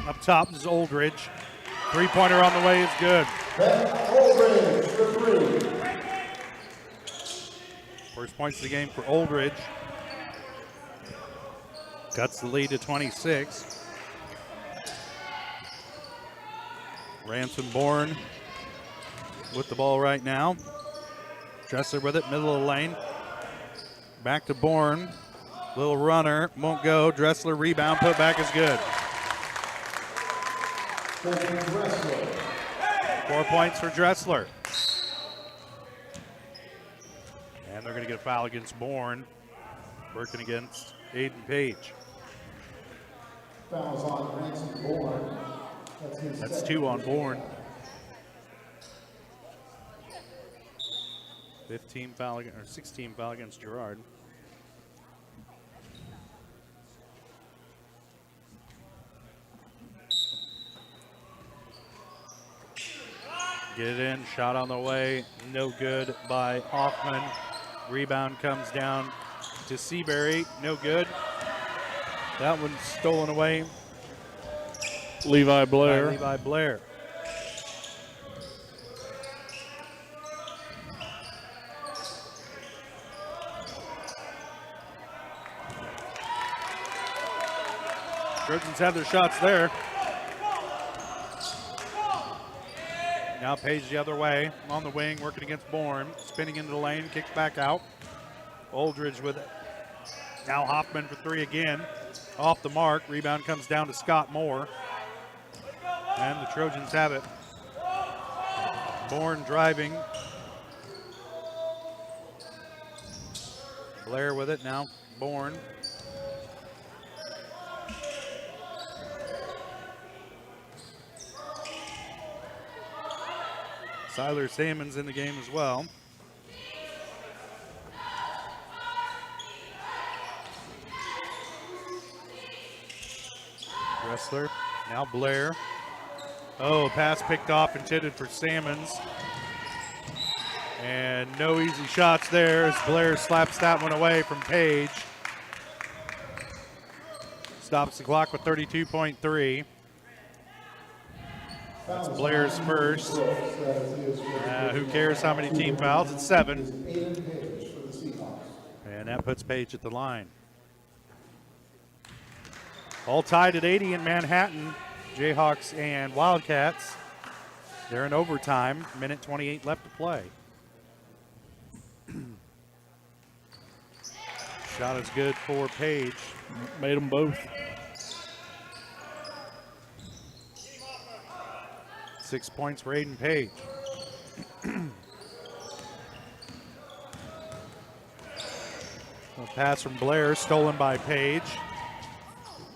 Up top is Oldridge. Three-pointer on the way is good. First points of the game for Oldridge. Cuts the lead to 26. Ransom Bourne with the ball right now. Dressler with it, middle of the lane. Back to Bourne. Little runner, won't go. Dressler rebound, put back is good. 4 points for Dressler. And they're going to get a foul against Bourne. Working against Aiden Page. Fouls on Ransom Bourne. That's 2 on Bourne. 16 foul against Girard. Get it in, shot on the way, no good by Hoffman. Rebound comes down to Seabury, no good. That one's stolen away. Levi Blair. By Levi Blair. Trojans have their shots there. Now Page the other way, on the wing, working against Bourne. Spinning into the lane, kicks back out. Oldridge with it. Now Hoffman for 3 again. Off the mark, rebound comes down to Scott Moore. And the Trojans have it. Bourne driving. Blair with it now, Bourne. Siler Salmon's in the game as well. Dressler, now Blair. Oh, pass picked off, intended for Salmons. And no easy shots there as Blair slaps that one away from Page. Stops the clock with 32.3. That's Blair's first. Who cares how many team fouls? It's 7. And that puts Page at the line. All tied at 80 in Manhattan. Jayhawks and Wildcats. They're in overtime. Minute 28 left to play. Shot is good for Page. Made them both. 6 points for Aiden Page. A pass from Blair, stolen by Page.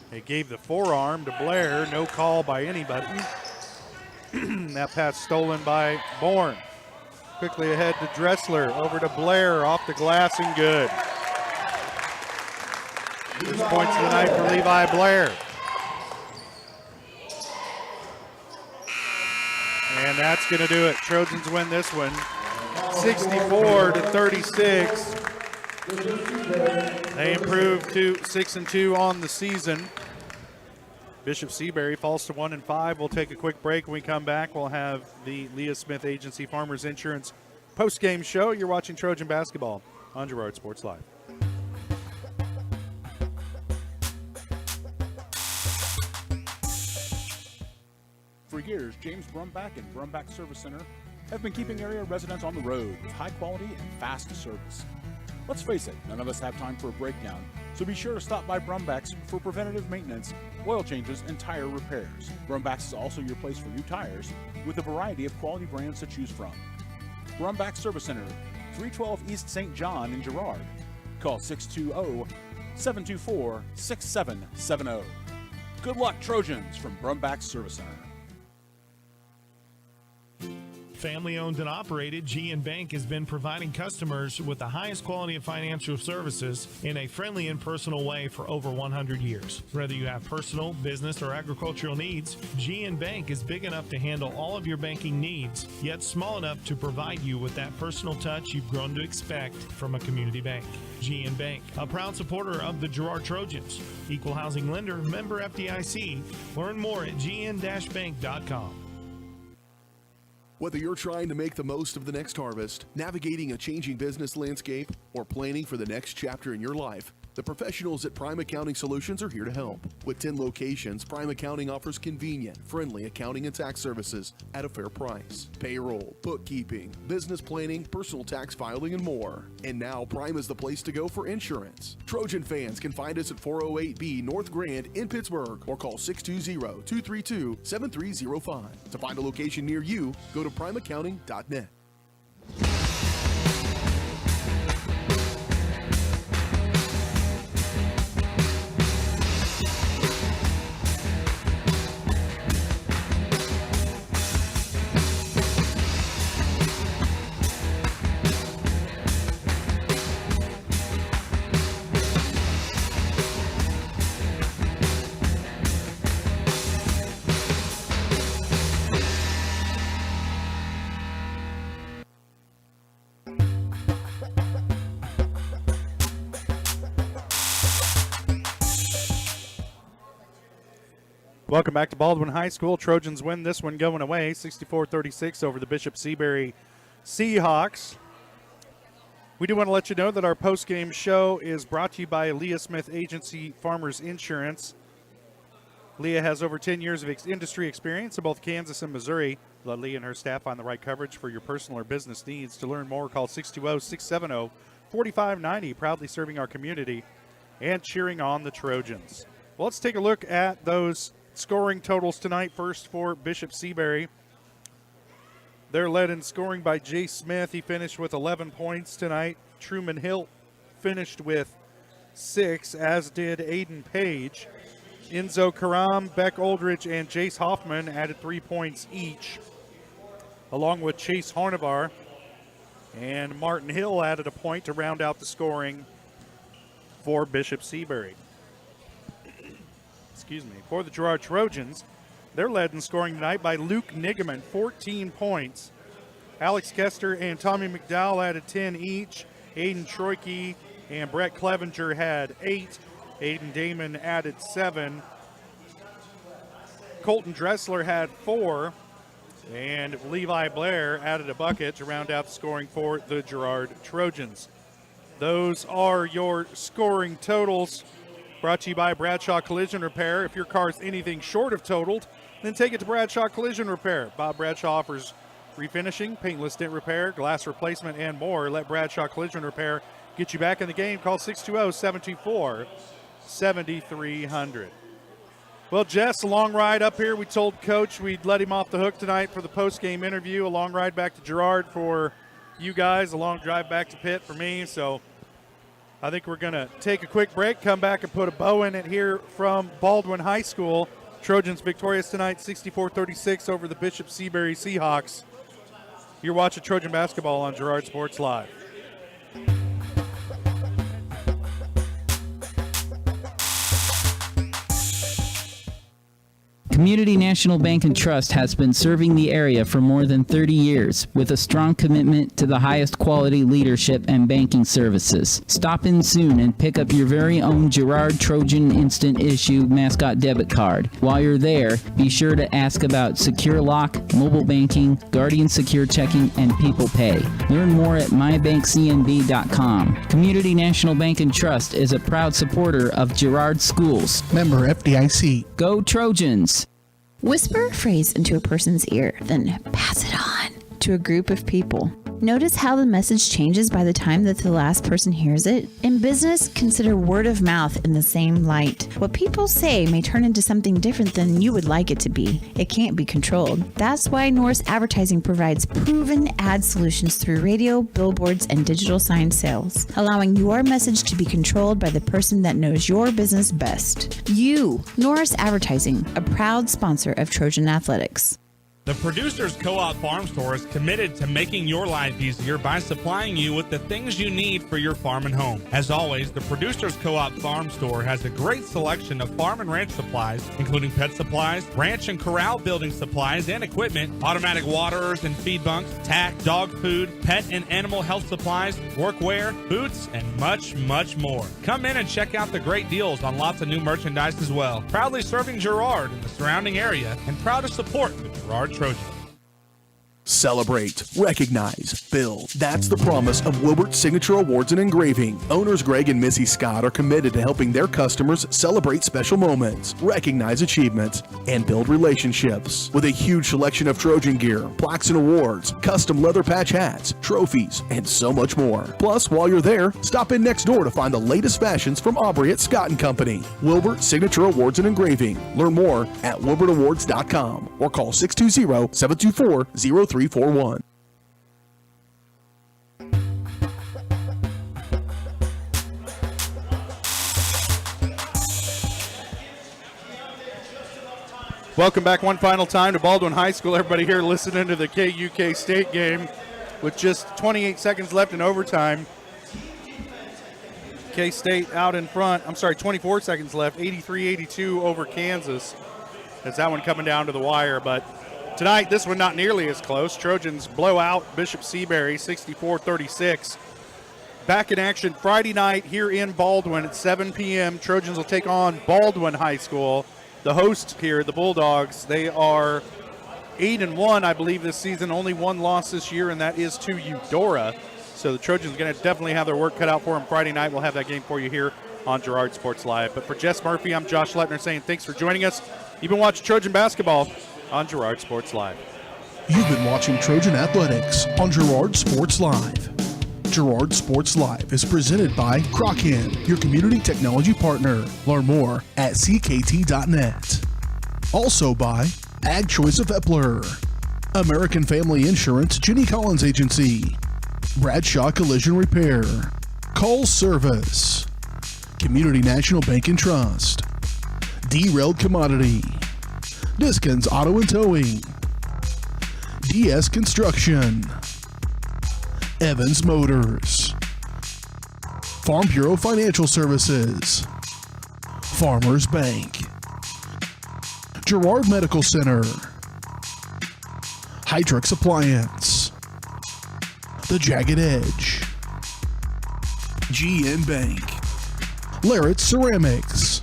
They gave the forearm to Blair, no call by anybody. That pass stolen by Bourne. Quickly ahead to Dressler, over to Blair, off the glass and good. First points of the night for Levi Blair. And that's going to do it. Trojans win this one, 64-36. They improved to 6-2 on the season. Bishop Seabury falls to 1-5. We'll take a quick break. When we come back, we'll have the Leah Smith Agency Farmers Insurance post-game show. You're watching Trojan basketball on Girard Sports Live. For years, James Brumback and Brumback Service Center have been keeping area residents on the road with high quality and fast service. Let's face it, none of us have time for a breakdown, so be sure to stop by Brumback's for preventative maintenance, oil changes, and tire repairs. Brumback's is also your place for new tires with a variety of quality brands to choose from. Brumback Service Center, 312 East St. John in Girard. Call 620-724-6770. Good luck, Trojans, from Brumback Service Center. Family owned and operated, G&N Bank has been providing customers with the highest quality of financial services in a friendly and personal way for over 100 years. Whether you have personal, business, or agricultural needs, G&N Bank is big enough to handle all of your banking needs, yet small enough to provide you with that personal touch you've grown to expect from a community bank. G&N Bank, a proud supporter of the Girard Trojans. Equal housing lender, member FDIC. Learn more at gn-bank.com. Whether you're trying to make the most of the next harvest, navigating a changing business landscape, or planning for the next chapter in your life, the professionals at Prime Accounting Solutions are here to help. With 10 locations, Prime Accounting offers convenient, friendly accounting and tax services at a fair price. Payroll, bookkeeping, business planning, personal tax filing, and more. And now Prime is the place to go for insurance. Trojan fans can find us at 408B North Grand in Pittsburgh or call 620-232-7305. To find a location near you, go to primeaccounting.net. Welcome back to Baldwin High School. Trojans win this one going away, 64-36 over the Bishop Seabury Seahawks. We do want to let you know that our post-game show is brought to you by Leah Smith Agency Farmers Insurance. Leah has over 10 years of industry experience in both Kansas and Missouri. Let Leah and her staff find the right coverage for your personal or business needs. To learn more, call 620-670-4590, proudly serving our community and cheering on the Trojans. Well, let's take a look at those scoring totals tonight. First for Bishop Seabury. They're led in scoring by Jay Smith. He finished with 11 points tonight. Truman Hill finished with 6, as did Aiden Page. Enzo Karam, Beck Aldridge, and Jace Hoffman added 3 points each, along with Chase Harnavar. And Martin Hill added a point to round out the scoring for Bishop Seabury. Excuse me. For the Girard Trojans, they're led in scoring tonight by Luke Nigaman, 14 points. Alex Kester and Tommy McDowell added 10 each. Aiden Troike and Brett Clevenger had 8. Aiden Damon added 7. Colton Dressler had 4. And Levi Blair added a bucket to round out the scoring for the Girard Trojans. Those are your scoring totals. Brought to you by Bradshaw Collision Repair. If your car's anything short of totaled, then take it to Bradshaw Collision Repair. Bob Bradshaw offers refinishing, paintless dent repair, glass replacement, and more. Let Bradshaw Collision Repair get you back in the game. Call 620-724-7300. Well, Jess, a long ride up here. We told Coach we'd let him off the hook tonight for the post-game interview. A long ride back to Girard for you guys, a long drive back to Pitt for me. So I think we're going to take a quick break, come back and put a bow in it here from Baldwin High School. Trojans victorious tonight, 64-36 over the Bishop Seabury Seahawks. You're watching Trojan basketball on Girard Sports Live. Community National Bank and Trust has been serving the area for more than 30 years with a strong commitment to the highest quality leadership and banking services. Stop in soon and pick up your very own Girard Trojan Instant Issue mascot debit card. While you're there, be sure to ask about Secure Lock, mobile banking, Guardian Secure Checking, and People Pay. Learn more at mybankcnb.com. Community National Bank and Trust is a proud supporter of Girard Schools. Member FDIC. Go Trojans! Whisper a phrase into a person's ear, then pass it on to a group of people. Notice how the message changes by the time that the last person hears it? In business, consider word of mouth in the same light. What people say may turn into something different than you would like it to be. It can't be controlled. That's why Norris Advertising provides proven ad solutions through radio, billboards, and digital sign sales, allowing your message to be controlled by the person that knows your business best. You, Norris Advertising, a proud sponsor of Trojan Athletics. The Producers Co-op Farm Store is committed to making your life easier by supplying you with the things you need for your farm and home. As always, the Producers Co-op Farm Store has a great selection of farm and ranch supplies, including pet supplies, ranch and corral building supplies and equipment, automatic waterers and feed bunks, tack, dog food, pet and animal health supplies, workwear, boots, and much, much more. Come in and check out the great deals on lots of new merchandise as well. Proudly serving Girard and the surrounding area, and proud to support the Girard Trojans. Celebrate, recognize, build. That's the promise of Wilbert Signature Awards and Engraving. Owners Greg and Missy Scott are committed to helping their customers celebrate special moments, recognize achievements, and build relationships. With a huge selection of Trojan gear, plaques and awards, custom leather patch hats, trophies, and so much more. Plus, while you're there, stop in next door to find the latest fashions from Aubrey at Scott & Company. Wilbert Signature Awards and Engraving. Learn more at wilbertawards.com or call 620-724-0341. Welcome back one final time to Baldwin High School. Everybody here listening to the KUK State game with just 28 seconds left in overtime. K-State out in front. 24 seconds left, 83-82 over Kansas. That's that one coming down to the wire, but tonight, this one not nearly as close. Trojans blow out Bishop Seabury 64-36. Back in action Friday night here in Baldwin at 7 p.m. Trojans will take on Baldwin High School. The host here, the Bulldogs, they are 8-1, I believe, this season. Only one loss this year, and that is to Eudora. So the Trojans are going to definitely have their work cut out for them Friday night. We'll have that game for you here on Girard Sports Live. But for Jess Murphy, I'm Josh Lettner saying thanks for joining us. You've been watching Trojan basketball on Girard Sports Live. You've been watching Trojan Athletics on Girard Sports Live. Girard Sports Live is presented by Crocan, your community technology partner. Learn more at ckt.net. Also by Ag Choice of Epler, American Family Insurance, Jenny Collins Agency, Bradshaw Collision Repair, Call Service, Community National Bank and Trust, Derailed Commodity, Diskins Auto and Towing, DS Construction, Evans Motors, Farm Bureau Financial Services, Farmers Bank, Girard Medical Center, Hydrix Appliance, The Jagged Edge, GN Bank, Larrett Ceramics,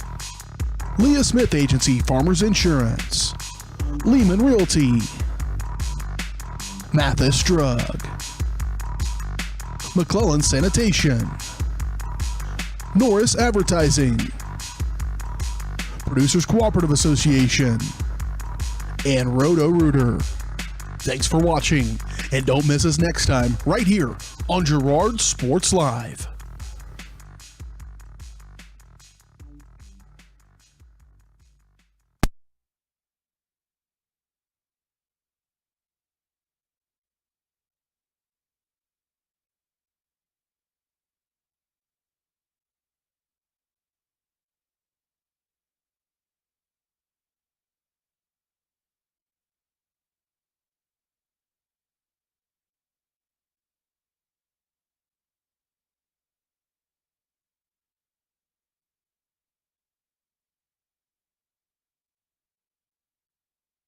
Leah Smith Agency Farmers Insurance, Lehman Realty, Mathis Drug, McClellan Sanitation, Norris Advertising, Producers Cooperative Association, and Roto-Rooter. Thanks for watching, and don't miss us next time right here on Girard Sports Live.